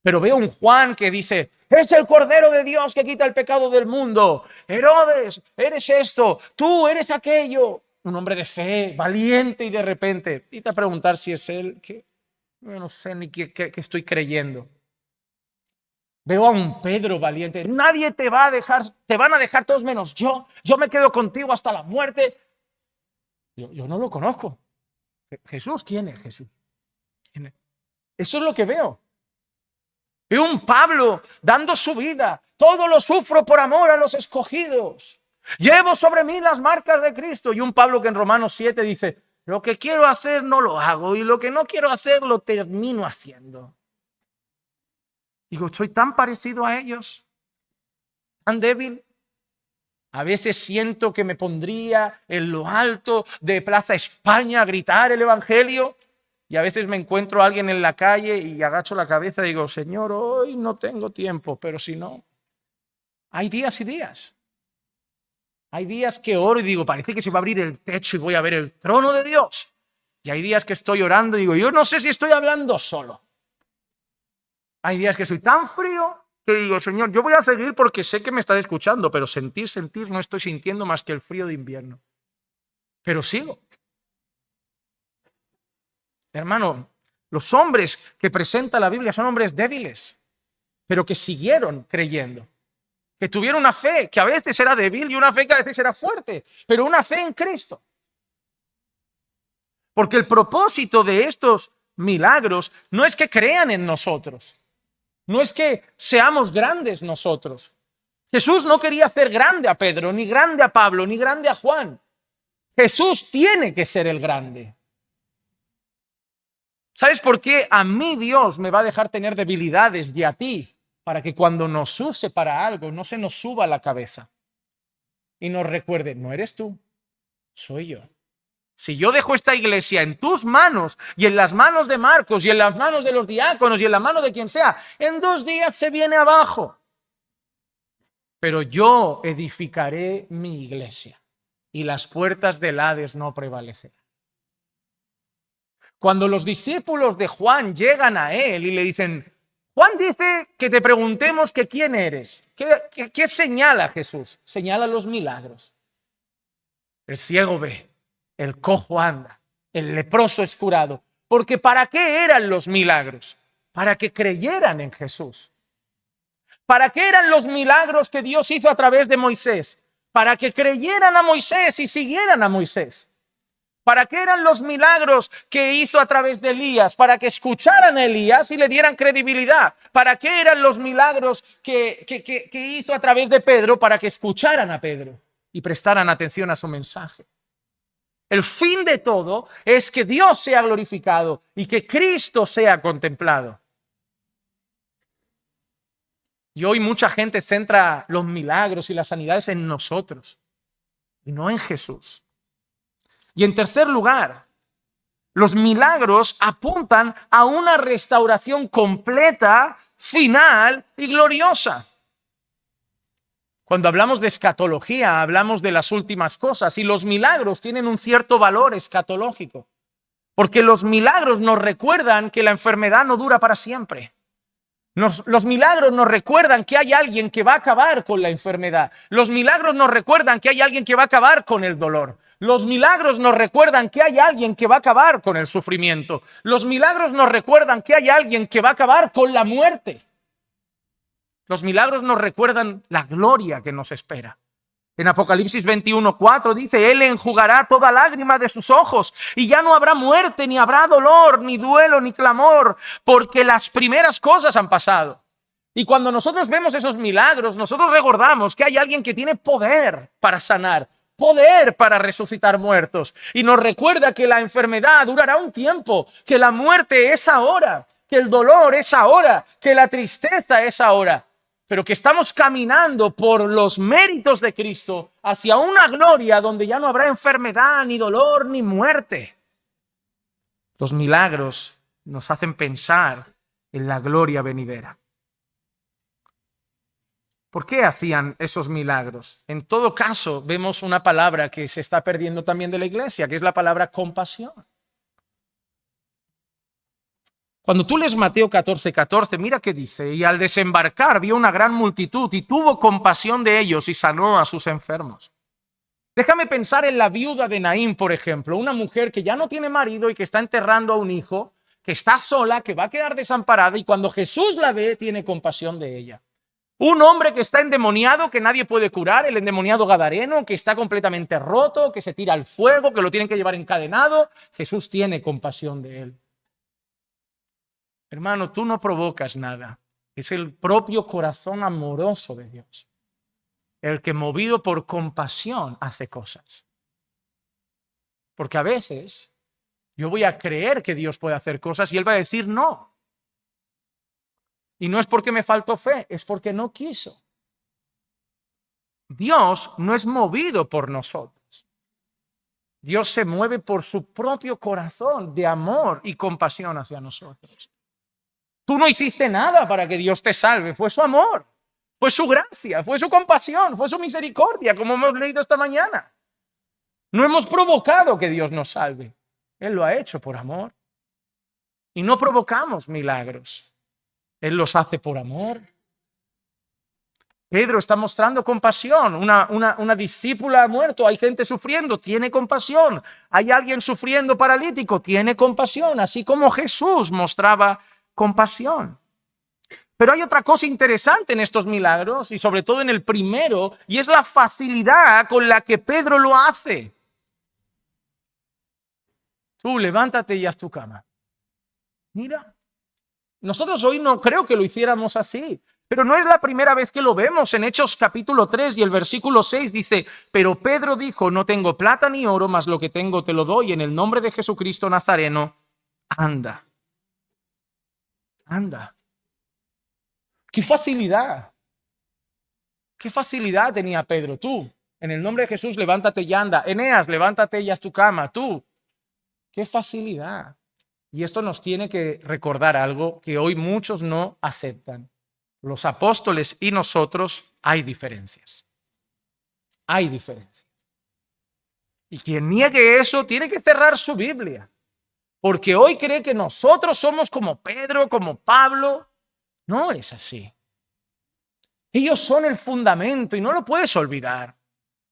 Speaker 1: Pero veo un Juan que dice, es el Cordero de Dios que quita el pecado del mundo. Herodes, eres esto, tú eres aquello. un hombre de fe, valiente, y de repente, y te a preguntar si es él, que yo no sé ni qué estoy creyendo. Veo a un Pedro valiente. Nadie te va a dejar, te van a dejar todos menos yo. Yo me quedo contigo hasta la muerte. Yo no lo conozco. Jesús, ¿quién es Jesús? ¿Quién es? Eso es lo que veo. Veo un Pablo dando su vida. Todo lo sufro por amor a los escogidos. Llevo sobre mí las marcas de Cristo. Y un Pablo que en Romanos 7 dice, lo que quiero hacer no lo hago y lo que no quiero hacer lo termino haciendo. Digo, soy tan parecido a ellos, tan débil. A veces siento que me pondría en lo alto de Plaza España a gritar el evangelio. Y a veces me encuentro a alguien en la calle y agacho la cabeza y digo, Señor, hoy no tengo tiempo, pero si no, hay días y días. Hay días que oro y digo, parece que se va a abrir el techo y voy a ver el trono de Dios. Y hay días que estoy orando y digo, yo no sé si estoy hablando solo. Hay días que soy tan frío que digo, Señor, yo voy a seguir porque sé que me estás escuchando, pero sentir, no estoy sintiendo más que el frío de invierno. Pero sigo. Hermano, los hombres que presenta la Biblia son hombres débiles, pero que siguieron creyendo, que tuvieron una fe que a veces era débil y una fe que a veces era fuerte, pero una fe en Cristo. Porque el propósito de estos milagros no es que crean en nosotros, no es que seamos grandes nosotros. Jesús no quería hacer grande a Pedro, ni grande a Pablo, ni grande a Juan. Jesús tiene que ser el grande. ¿Sabes por qué a mí Dios me va a dejar tener debilidades y a ti? Para que cuando nos use para algo no se nos suba a la cabeza y nos recuerde, no eres tú, soy yo. Si yo dejo esta iglesia en tus manos y en las manos de Marcos y en las manos de los diáconos y en la mano de quien sea, en 2 días se viene abajo. Pero yo edificaré mi iglesia y las puertas del Hades no prevalecerán. Cuando los discípulos de Juan llegan a él y le dicen, Juan dice que te preguntemos que quién eres. ¿Qué señala Jesús? Señala los milagros. El ciego ve, el cojo anda, el leproso es curado. Porque ¿para qué eran los milagros? Para que creyeran en Jesús. ¿Para qué eran los milagros que Dios hizo a través de Moisés? Para que creyeran a Moisés y siguieran a Moisés. ¿Para qué eran los milagros que hizo a través de Elías? Para que escucharan a Elías y le dieran credibilidad. ¿Para qué eran los milagros que hizo a través de Pedro? Para que escucharan a Pedro y prestaran atención a su mensaje. El fin de todo es que Dios sea glorificado y que Cristo sea contemplado. Y hoy mucha gente centra los milagros y las sanidades en nosotros y no en Jesús. Y en tercer lugar, los milagros apuntan a una restauración completa, final y gloriosa. Cuando hablamos de escatología, hablamos de las últimas cosas y los milagros tienen un cierto valor escatológico, porque los milagros nos recuerdan que la enfermedad no dura para siempre. Los milagros nos recuerdan que hay alguien que va a acabar con la enfermedad. Los milagros nos recuerdan que hay alguien que va a acabar con el dolor. Los milagros nos recuerdan que hay alguien que va a acabar con el sufrimiento. Los milagros nos recuerdan que hay alguien que va a acabar con la muerte. Los milagros nos recuerdan la gloria que nos espera. En Apocalipsis 21:4 dice, Él enjugará toda lágrima de sus ojos y ya no habrá muerte, ni habrá dolor, ni duelo, ni clamor, porque las primeras cosas han pasado. Y cuando nosotros vemos esos milagros, nosotros recordamos que hay alguien que tiene poder para sanar, poder para resucitar muertos. Y nos recuerda que la enfermedad durará un tiempo, que la muerte es ahora, que el dolor es ahora, que la tristeza es ahora. Pero que estamos caminando por los méritos de Cristo hacia una gloria donde ya no habrá enfermedad, ni dolor, ni muerte. Los milagros nos hacen pensar en la gloria venidera. ¿Por qué hacían esos milagros? En todo caso, vemos una palabra que se está perdiendo también de la iglesia, que es la palabra compasión. Cuando tú lees Mateo 14:14, mira qué dice, y al desembarcar vio una gran multitud y tuvo compasión de ellos y sanó a sus enfermos. Déjame pensar en la viuda de Naín, por ejemplo, una mujer que ya no tiene marido y que está enterrando a un hijo, que está sola, que va a quedar desamparada, y cuando Jesús la ve, tiene compasión de ella. Un hombre que está endemoniado, que nadie puede curar, el endemoniado gadareno, que está completamente roto, que se tira al fuego, que lo tienen que llevar encadenado, Jesús tiene compasión de él. Hermano, tú no provocas nada, es el propio corazón amoroso de Dios el que, movido por compasión, hace cosas. Porque a veces yo voy a creer que Dios puede hacer cosas y Él va a decir no. Y no es porque me faltó fe, es porque no quiso. Dios no es movido por nosotros. Dios se mueve por su propio corazón de amor y compasión hacia nosotros. Tú no hiciste nada para que Dios te salve, fue su amor, fue su gracia, fue su compasión, fue su misericordia, como hemos leído esta mañana. No hemos provocado que Dios nos salve. Él lo ha hecho por amor. Y no provocamos milagros. Él los hace por amor. Pedro está mostrando compasión. Una discípula ha muerto. Hay gente sufriendo. Tiene compasión. Hay alguien sufriendo paralítico. Tiene compasión. Así como Jesús mostraba compasión. Pero hay otra cosa interesante en estos milagros y sobre todo en el primero, y es la facilidad con la que Pedro lo hace. Tú levántate y haz tu cama. Mira, nosotros hoy no creo que lo hiciéramos así, pero no es la primera vez que lo vemos. En Hechos capítulo 3 y el versículo 6 dice, pero Pedro dijo, no tengo plata ni oro, mas lo que tengo te lo doy en el nombre de Jesucristo Nazareno, anda. Anda. ¡Qué facilidad! ¡Qué facilidad tenía Pedro! Tú, en el nombre de Jesús, levántate y anda. Eneas, levántate y haz tu cama. Tú. ¡Qué facilidad! Y esto nos tiene que recordar algo que hoy muchos no aceptan. Los apóstoles y nosotros hay diferencias. Hay diferencias. Y quien niegue eso tiene que cerrar su Biblia. Porque hoy cree que nosotros somos como Pedro, como Pablo. No es así. Ellos son el fundamento y no lo puedes olvidar.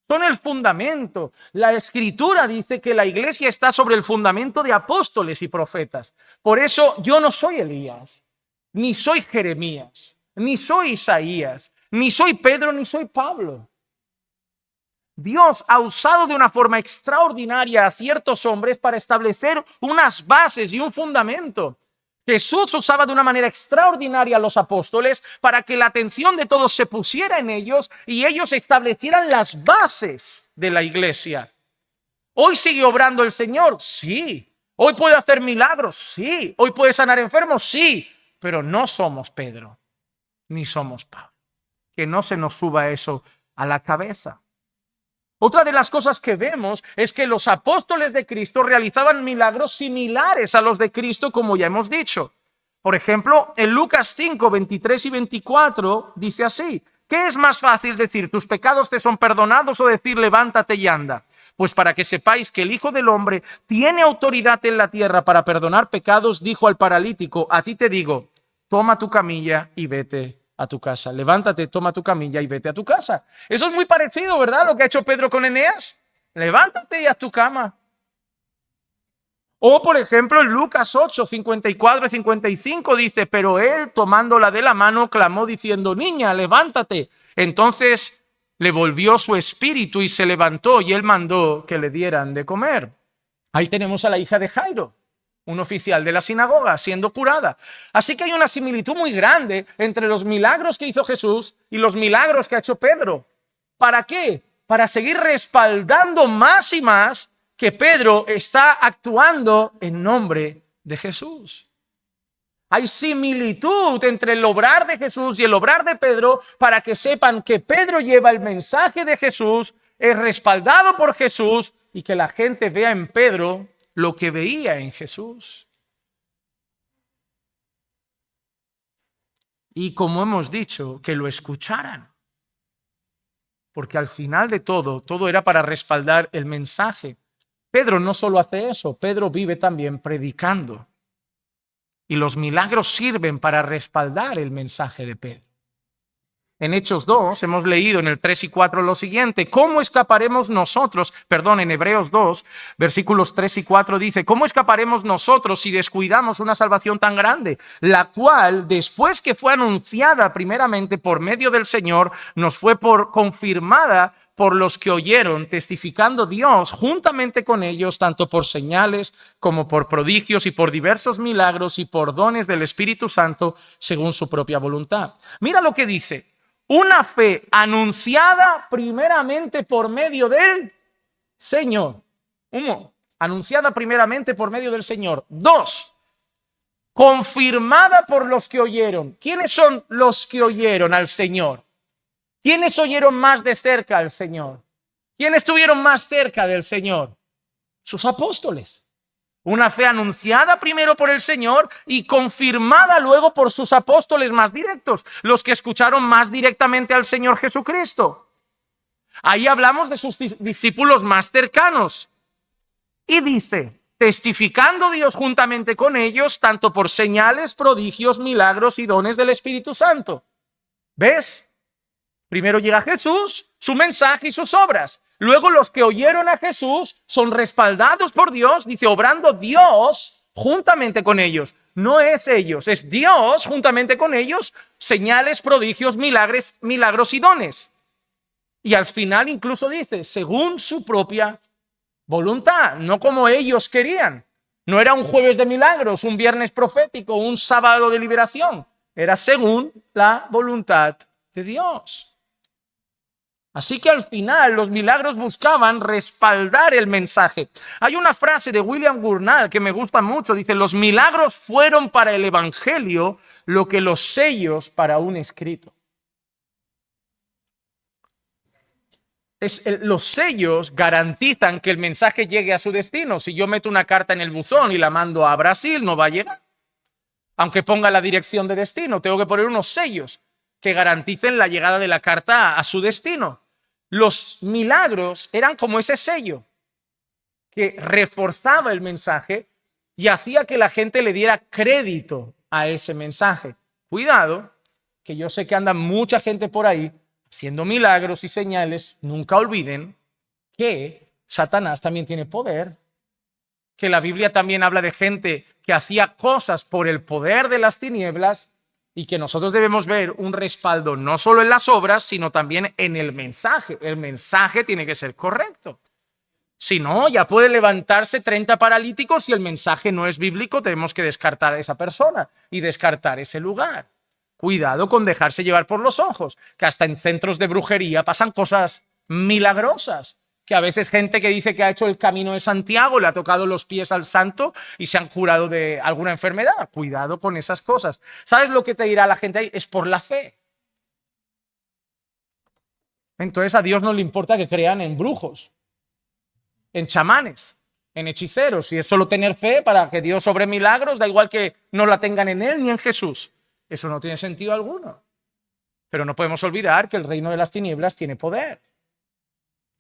Speaker 1: Son el fundamento. La Escritura dice que la iglesia está sobre el fundamento de apóstoles y profetas. Por eso yo no soy Elías, ni soy Jeremías, ni soy Isaías, ni soy Pedro, ni soy Pablo. Dios ha usado de una forma extraordinaria a ciertos hombres para establecer unas bases y un fundamento. Jesús usaba de una manera extraordinaria a los apóstoles para que la atención de todos se pusiera en ellos y ellos establecieran las bases de la iglesia. ¿Hoy sigue obrando el Señor? Sí. ¿Hoy puede hacer milagros? Sí. ¿Hoy puede sanar enfermos? Sí. Pero no somos Pedro, ni somos Pablo. Que no se nos suba eso a la cabeza. Otra de las cosas que vemos es que los apóstoles de Cristo realizaban milagros similares a los de Cristo, como ya hemos dicho. Por ejemplo, en Lucas 5, 23 y 24 dice así: ¿qué es más fácil decir, tus pecados te son perdonados, o decir, levántate y anda? Pues para que sepáis que el Hijo del Hombre tiene autoridad en la tierra para perdonar pecados, dijo al paralítico, a ti te digo, toma tu camilla y vete a tu casa. Levántate, toma tu camilla y vete a tu casa. Eso es muy parecido, ¿verdad? Lo que ha hecho Pedro con Eneas. Levántate y haz tu cama. O, por ejemplo, en Lucas 8, 54 y 55 dice, pero él, tomándola de la mano, clamó diciendo, niña, levántate. Entonces le volvió su espíritu y se levantó, y él mandó que le dieran de comer. Ahí tenemos a la hija de Jairo, un oficial de la sinagoga, siendo curada. Así que hay una similitud muy grande entre los milagros que hizo Jesús y los milagros que ha hecho Pedro. ¿Para qué? Para seguir respaldando más y más que Pedro está actuando en nombre de Jesús. Hay similitud entre el obrar de Jesús y el obrar de Pedro para que sepan que Pedro lleva el mensaje de Jesús, es respaldado por Jesús y que la gente vea en Pedro lo que veía en Jesús. Y como hemos dicho, que lo escucharan. Porque al final de todo era para respaldar el mensaje. Pedro no solo hace eso, Pedro vive también predicando. Y los milagros sirven para respaldar el mensaje de Pedro. En Hechos 2 hemos leído en el 3 y 4 lo siguiente: ¿cómo escaparemos nosotros? Perdón, en Hebreos 2, versículos 3 y 4 dice: ¿cómo escaparemos nosotros si descuidamos una salvación tan grande, la cual, después que fue anunciada primeramente por medio del Señor, nos fue confirmada por los que oyeron, testificando Dios juntamente con ellos, tanto por señales como por prodigios y por diversos milagros y por dones del Espíritu Santo, según su propia voluntad? Mira lo que dice: una fe anunciada primeramente por medio del Señor. Uno, anunciada primeramente por medio del Señor. Dos, confirmada por los que oyeron. ¿Quiénes son los que oyeron al Señor? ¿Quiénes oyeron más de cerca al Señor? ¿Quiénes estuvieron más cerca del Señor? Sus apóstoles. Una fe anunciada primero por el Señor y confirmada luego por sus apóstoles más directos, los que escucharon más directamente al Señor Jesucristo. Ahí hablamos de sus discípulos más cercanos. Y dice: testificando Dios juntamente con ellos, tanto por señales, prodigios, milagros y dones del Espíritu Santo. ¿Ves? Primero llega Jesús, su mensaje y sus obras. Luego los que oyeron a Jesús son respaldados por Dios, dice, obrando Dios juntamente con ellos. No es ellos, es Dios juntamente con ellos, señales, prodigios, milagros y dones. Y al final incluso dice, según su propia voluntad, no como ellos querían. No era un jueves de milagros, un viernes profético, un sábado de liberación. Era según la voluntad de Dios. Así que al final los milagros buscaban respaldar el mensaje. Hay una frase de William Gurnall que me gusta mucho. Dice: los milagros fueron para el evangelio lo que los sellos para un escrito. Los sellos garantizan que el mensaje llegue a su destino. Si yo meto una carta en el buzón y la mando a Brasil, no va a llegar. Aunque ponga la dirección de destino, tengo que poner unos sellos que garanticen la llegada de la carta a su destino. Los milagros eran como ese sello que reforzaba el mensaje y hacía que la gente le diera crédito a ese mensaje. Cuidado, que yo sé que anda mucha gente por ahí haciendo milagros y señales. Nunca olviden que Satanás también tiene poder, que la Biblia también habla de gente que hacía cosas por el poder de las tinieblas y que nosotros debemos ver un respaldo no solo en las obras, sino también en el mensaje. El mensaje tiene que ser correcto. Si no, ya puede levantarse 30 paralíticos y el mensaje no es bíblico, tenemos que descartar a esa persona y descartar ese lugar. Cuidado con dejarse llevar por los ojos, que hasta en centros de brujería pasan cosas milagrosas. Que a veces gente que dice que ha hecho el camino de Santiago le ha tocado los pies al santo y se han curado de alguna enfermedad. Cuidado con esas cosas. ¿Sabes lo que te dirá la gente ahí? Es por la fe. Entonces a Dios no le importa que crean en brujos, en chamanes, en hechiceros. Si es solo tener fe para que Dios obre milagros, da igual que no la tengan en Él ni en Jesús. Eso no tiene sentido alguno. Pero no podemos olvidar que el reino de las tinieblas tiene poder.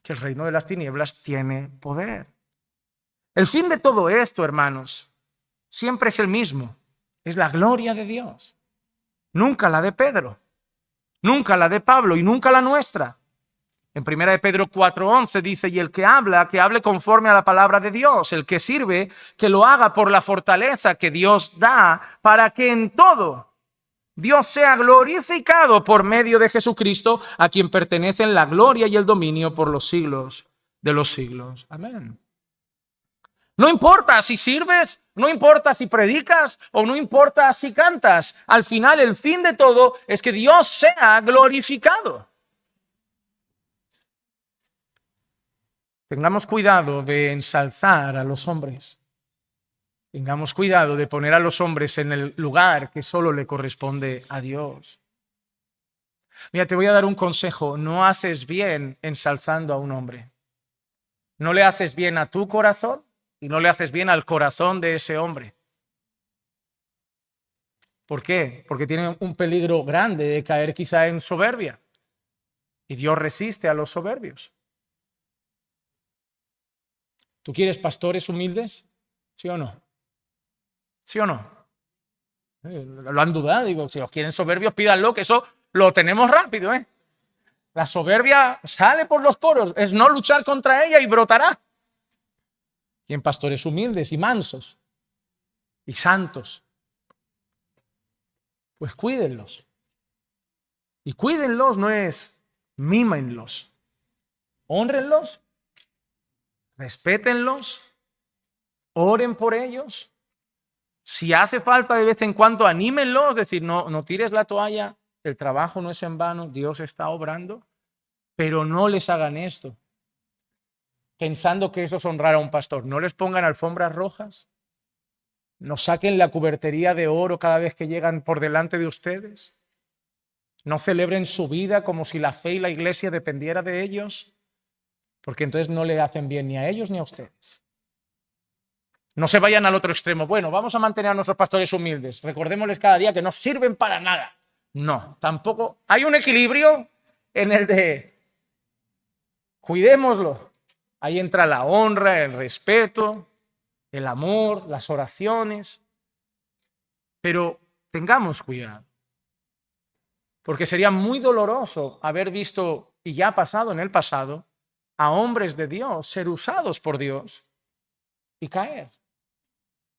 Speaker 1: Que el reino de las tinieblas tiene poder. El fin de todo esto, hermanos, siempre es el mismo. Es la gloria de Dios. Nunca la de Pedro, nunca la de Pablo y nunca la nuestra. En 1 Pedro 4:11 dice: y el que habla, que hable conforme a la palabra de Dios. El que sirve, que lo haga por la fortaleza que Dios da, para que en todo Dios sea glorificado por medio de Jesucristo, a quien pertenecen la gloria y el dominio por los siglos de los siglos. Amén. No importa si sirves, no importa si predicas o no importa si cantas. Al final, el fin de todo es que Dios sea glorificado. Tengamos cuidado de ensalzar a los hombres. Tengamos cuidado de poner a los hombres en el lugar que solo le corresponde a Dios. Mira, te voy a dar un consejo. No haces bien ensalzando a un hombre. No le haces bien a tu corazón y no le haces bien al corazón de ese hombre. ¿Por qué? Porque tiene un peligro grande de caer quizá en soberbia. Y Dios resiste a los soberbios. ¿Tú quieres pastores humildes? ¿Sí o no? ¿Sí o no? Lo han dudado. Digo, si los quieren soberbios, pídanlo, que eso lo tenemos rápido, ¿eh? La soberbia sale por los poros, es no luchar contra ella y brotará. Y en pastores humildes y mansos y santos, pues cuídenlos. Y cuídenlos no es mímenlos, hónrenlos, respétenlos, oren por ellos. Si hace falta de vez en cuando, anímenlos, es decir, no tires la toalla, el trabajo no es en vano, Dios está obrando, pero no les hagan esto, pensando que eso es honrar a un pastor. No les pongan alfombras rojas, no saquen la cubertería de oro cada vez que llegan por delante de ustedes, no celebren su vida como si la fe y la iglesia dependiera de ellos, porque entonces no le hacen bien ni a ellos ni a ustedes. No se vayan al otro extremo. Bueno, vamos a mantener a nuestros pastores humildes. Recordémosles cada día que no sirven para nada. No, tampoco. Hay un equilibrio en el de cuidémoslo. Ahí entra la honra, el respeto, el amor, las oraciones. Pero tengamos cuidado. Porque sería muy doloroso haber visto, y ya ha pasado en el pasado, a hombres de Dios ser usados por Dios y caer.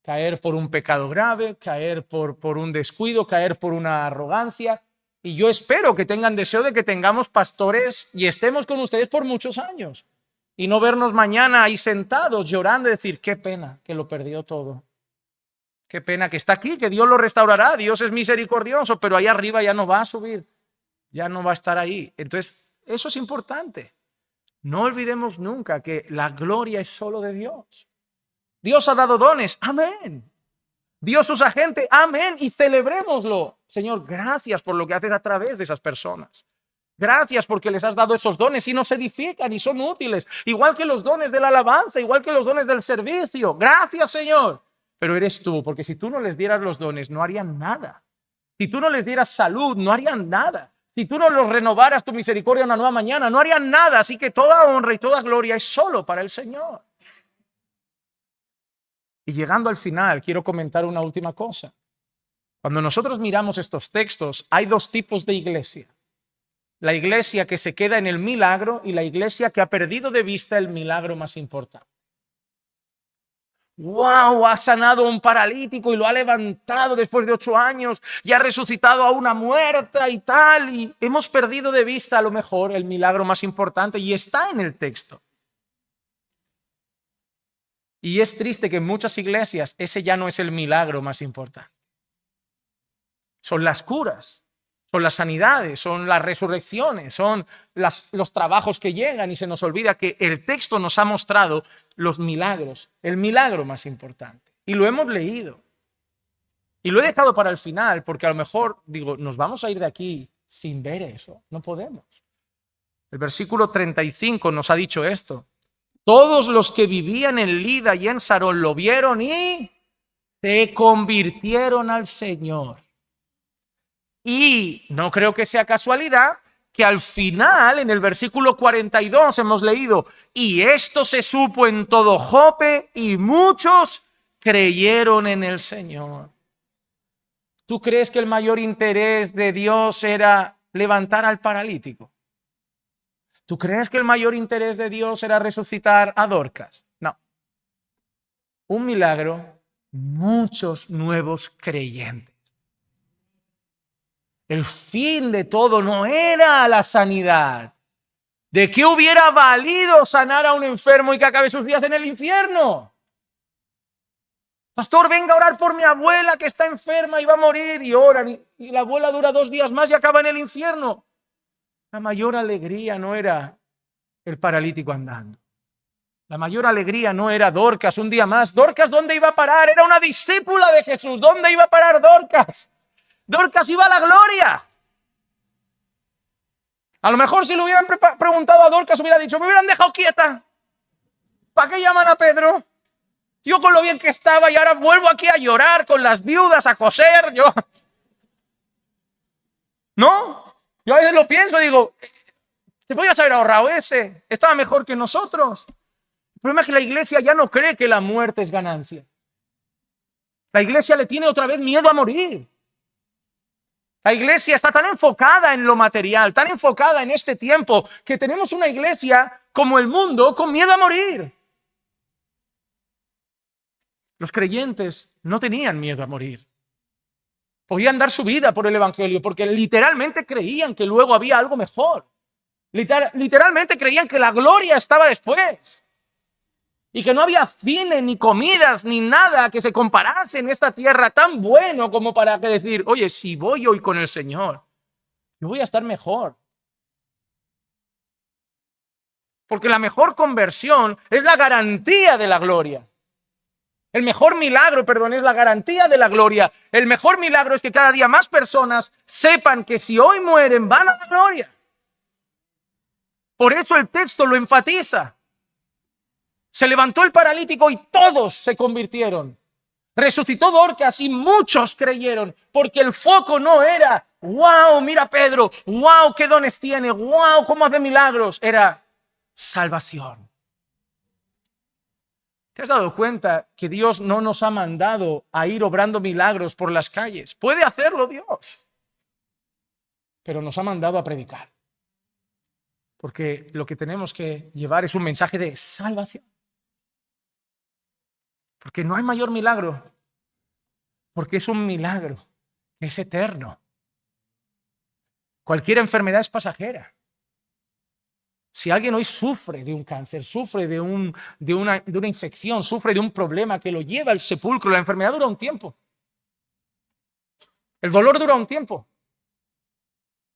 Speaker 1: Caer por un pecado grave, caer por un descuido, caer por una arrogancia. Y yo espero que tengan deseo de que tengamos pastores y estemos con ustedes por muchos años. Y no vernos mañana ahí sentados llorando y decir, qué pena que lo perdió todo. Qué pena que está aquí, que Dios lo restaurará. Dios es misericordioso, pero ahí arriba ya no va a subir. Ya no va a estar ahí. Entonces, eso es importante. No olvidemos nunca que la gloria es solo de Dios. Dios ha dado dones, amén. Dios usa gente, amén. Y celebrémoslo. Señor, gracias por lo que haces a través de esas personas. Gracias porque les has dado esos dones y nos edifican y son útiles. Igual que los dones de la alabanza, igual que los dones del servicio. Gracias, Señor. Pero eres tú, porque si tú no les dieras los dones, no harían nada. Si tú no les dieras salud, no harían nada. Si tú no los renovaras tu misericordia una nueva mañana, no harían nada. Así que toda honra y toda gloria es solo para el Señor. Y llegando al final, quiero comentar una última cosa. Cuando nosotros miramos estos textos, hay dos tipos de iglesia. La iglesia que se queda en el milagro y la iglesia que ha perdido de vista el milagro más importante. ¡Wow! Ha sanado a un paralítico y lo ha levantado después de 8 años y ha resucitado a una muerta y tal. Y hemos perdido de vista a lo mejor el milagro más importante y está en el texto. Y es triste que en muchas iglesias ese ya no es el milagro más importante. Son las curas, son las sanidades, son las resurrecciones, son los trabajos que llegan y se nos olvida que el texto nos ha mostrado los milagros, el milagro más importante. Y lo hemos leído. Y lo he dejado para el final porque a lo mejor, digo, nos vamos a ir de aquí sin ver eso. No podemos. El versículo 35 nos ha dicho esto. Todos los que vivían en Lida y en Sarón lo vieron y se convirtieron al Señor. Y no creo que sea casualidad que al final, en el versículo 42, hemos leído, y esto se supo en todo Jope y muchos creyeron en el Señor. ¿Tú crees que el mayor interés de Dios era levantar al paralítico? ¿Tú crees que el mayor interés de Dios era resucitar a Dorcas? No. Un milagro, muchos nuevos creyentes. El fin de todo no era la sanidad. ¿De qué hubiera valido sanar a un enfermo y que acabe sus días en el infierno? Pastor, venga a orar por mi abuela que está enferma y va a morir. Y oran y la abuela dura 2 días más y acaba en el infierno. La mayor alegría no era el paralítico andando. La mayor alegría no era Dorcas un día más. Dorcas, ¿dónde iba a parar? Era una discípula de Jesús. ¿Dónde iba a parar Dorcas? Dorcas iba a la gloria. A lo mejor si le hubieran preguntado a Dorcas hubiera dicho, me hubieran dejado quieta. ¿Para qué llaman a Pedro? Yo con lo bien que estaba y ahora vuelvo aquí a llorar con las viudas, a coser. ¿No? Yo a veces lo pienso y digo, te podías haber ahorrado ese. Estaba mejor que nosotros. El problema es que la iglesia ya no cree que la muerte es ganancia. La iglesia le tiene otra vez miedo a morir. La iglesia está tan enfocada en lo material, tan enfocada en este tiempo, que tenemos una iglesia como el mundo con miedo a morir. Los creyentes no tenían miedo a morir. Podían dar su vida por el evangelio porque literalmente creían que luego había algo mejor. Literalmente creían que la gloria estaba después. Y que no había cine, ni comidas, ni nada que se comparase en esta tierra tan bueno como para decir, oye, si voy hoy con el Señor, yo voy a estar mejor. Porque la mejor conversión es la garantía de la gloria. El mejor milagro, perdón, es la garantía de la gloria. El mejor milagro es que cada día más personas sepan que si hoy mueren van a la gloria. Por eso el texto lo enfatiza. Se levantó el paralítico y todos se convirtieron. Resucitó Dorcas y muchos creyeron, porque el foco no era, wow, mira Pedro, wow, qué dones tiene, wow, cómo hace milagros. Era salvación. ¿Te has dado cuenta que Dios no nos ha mandado a ir obrando milagros por las calles? Puede hacerlo Dios, pero nos ha mandado a predicar. Porque lo que tenemos que llevar es un mensaje de salvación. Porque no hay mayor milagro, porque es un milagro que es eterno. Cualquier enfermedad es pasajera. Si alguien hoy sufre de un cáncer, sufre de una infección, sufre de un problema que lo lleva al sepulcro, la enfermedad dura un tiempo. El dolor dura un tiempo.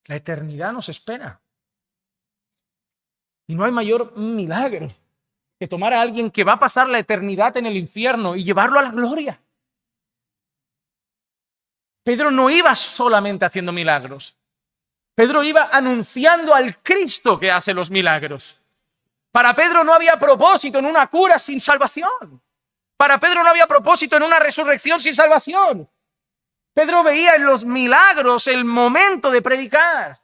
Speaker 1: La eternidad nos espera. Y no hay mayor milagro que tomar a alguien que va a pasar la eternidad en el infierno y llevarlo a la gloria. Pedro no iba solamente haciendo milagros. Pedro iba anunciando al Cristo que hace los milagros. Para Pedro no había propósito en una cura sin salvación. Para Pedro no había propósito en una resurrección sin salvación. Pedro veía en los milagros el momento de predicar.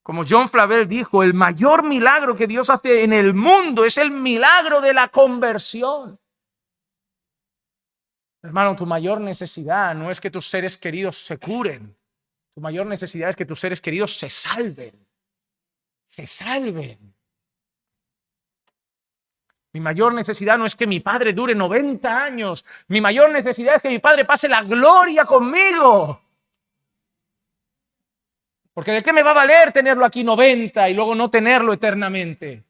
Speaker 1: Como John Flavel dijo, el mayor milagro que Dios hace en el mundo es el milagro de la conversión. Hermano, tu mayor necesidad no es que tus seres queridos se curen. Tu mayor necesidad es que tus seres queridos se salven. Se salven. Mi mayor necesidad no es que mi padre dure 90 años. Mi mayor necesidad es que mi padre pase la gloria conmigo. Porque ¿de qué me va a valer tenerlo aquí 90 y luego no tenerlo eternamente?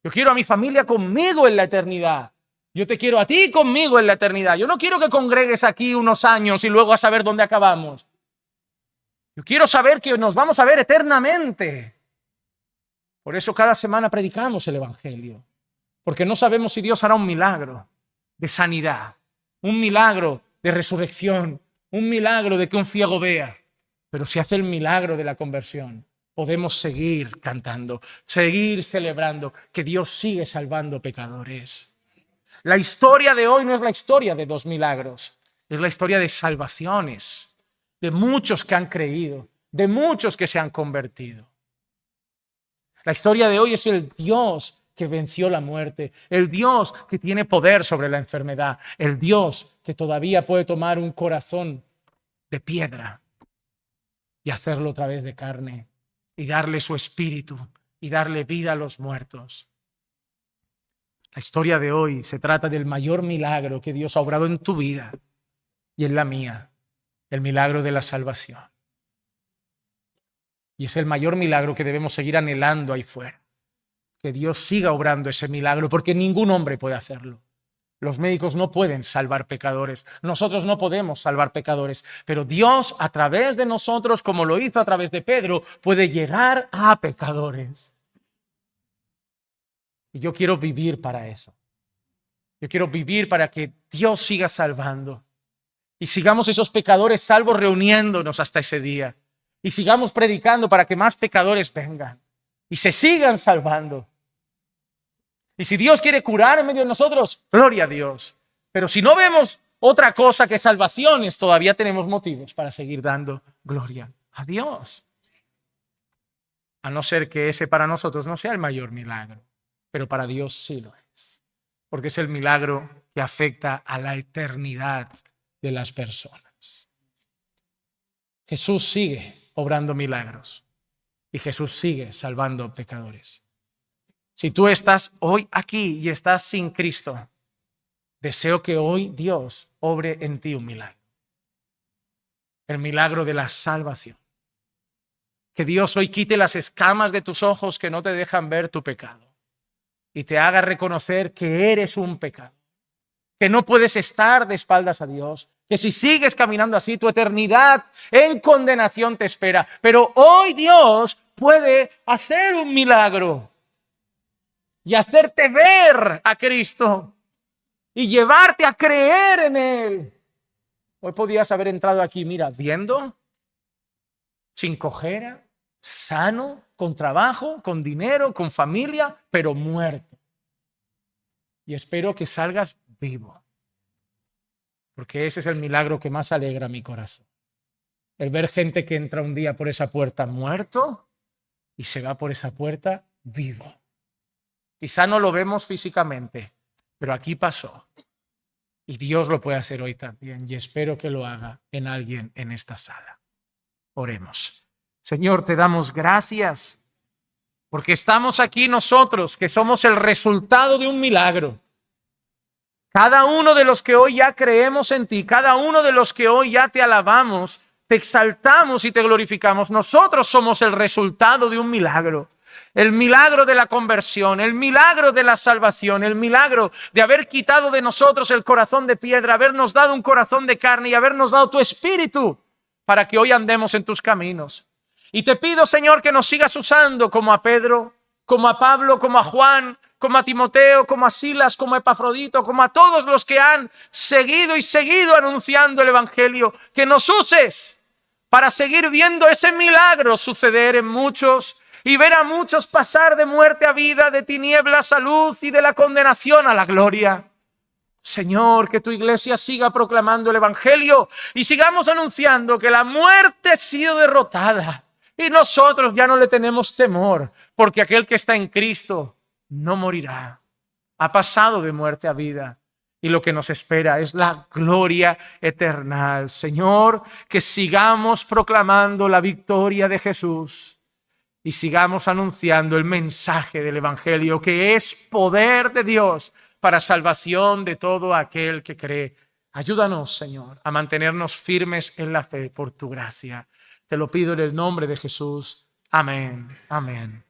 Speaker 1: Yo quiero a mi familia conmigo en la eternidad. Yo te quiero a ti conmigo en la eternidad. Yo no quiero que congregues aquí unos años y luego a saber dónde acabamos. Yo quiero saber que nos vamos a ver eternamente. Por eso cada semana predicamos el Evangelio. Porque no sabemos si Dios hará un milagro de sanidad, un milagro de resurrección, un milagro de que un ciego vea. Pero si hace el milagro de la conversión, podemos seguir cantando, seguir celebrando que Dios sigue salvando pecadores. La historia de hoy no es la historia de 2 milagros, es la historia de salvaciones, de muchos que han creído, de muchos que se han convertido. La historia de hoy es el Dios que venció la muerte, el Dios que tiene poder sobre la enfermedad, el Dios que todavía puede tomar un corazón de piedra y hacerlo otra vez de carne y darle su espíritu y darle vida a los muertos. La historia de hoy se trata del mayor milagro que Dios ha obrado en tu vida y en la mía, el milagro de la salvación. Y es el mayor milagro que debemos seguir anhelando ahí fuera. Que Dios siga obrando ese milagro, porque ningún hombre puede hacerlo. Los médicos no pueden salvar pecadores. Nosotros no podemos salvar pecadores. Pero Dios, a través de nosotros, como lo hizo a través de Pedro, puede llegar a pecadores. Y yo quiero vivir para eso. Yo quiero vivir para que Dios siga salvando. Y sigamos esos pecadores salvos reuniéndonos hasta ese día. Y sigamos predicando para que más pecadores vengan. Y se sigan salvando. Y si Dios quiere curar en medio de nosotros, gloria a Dios. Pero si no vemos otra cosa que salvaciones, todavía tenemos motivos para seguir dando gloria a Dios. A no ser que ese para nosotros no sea el mayor milagro, pero para Dios sí lo es. Porque es el milagro que afecta a la eternidad de las personas. Jesús sigue obrando milagros y Jesús sigue salvando pecadores. Si tú estás hoy aquí y estás sin Cristo, deseo que hoy Dios obre en ti un milagro. El milagro de la salvación. Que Dios hoy quite las escamas de tus ojos que no te dejan ver tu pecado y te haga reconocer que eres un pecado, que no puedes estar de espaldas a Dios, que si sigues caminando así, tu eternidad en condenación te espera. Pero hoy Dios puede hacer un milagro y hacerte ver a Cristo y llevarte a creer en Él. Hoy podías haber entrado aquí, mira, viendo, sin cojera, sano, con trabajo, con dinero, con familia, pero muerto. Y espero que salgas vivo, porque ese es el milagro que más alegra mi corazón. El ver gente que entra un día por esa puerta muerto y se va por esa puerta vivo. Quizá no lo vemos físicamente, pero aquí pasó. Y Dios lo puede hacer hoy también, y espero que lo haga en alguien en esta sala. Oremos. Señor, te damos gracias porque estamos aquí nosotros, que somos el resultado de un milagro. Cada uno de los que hoy ya creemos en ti, cada uno de los que hoy ya te alabamos, te exaltamos y te glorificamos, nosotros somos el resultado de un milagro. El milagro de la conversión, el milagro de la salvación, el milagro de haber quitado de nosotros el corazón de piedra, habernos dado un corazón de carne y habernos dado tu espíritu para que hoy andemos en tus caminos. Y te pido, Señor, que nos sigas usando como a Pedro, como a Pablo, como a Juan, como a Timoteo, como a Silas, como a Epafrodito, como a todos los que han seguido anunciando el Evangelio, que nos uses para seguir viendo ese milagro suceder en muchos y ver a muchos pasar de muerte a vida, de tinieblas a luz y de la condenación a la gloria. Señor, que tu iglesia siga proclamando el Evangelio y sigamos anunciando que la muerte ha sido derrotada y nosotros ya no le tenemos temor, porque aquel que está en Cristo no morirá. Ha pasado de muerte a vida y lo que nos espera es la gloria eterna. Señor, que sigamos proclamando la victoria de Jesús y sigamos anunciando el mensaje del Evangelio, que es poder de Dios para salvación de todo aquel que cree. Ayúdanos, Señor, a mantenernos firmes en la fe por tu gracia. Te lo pido en el nombre de Jesús. Amén. Amén.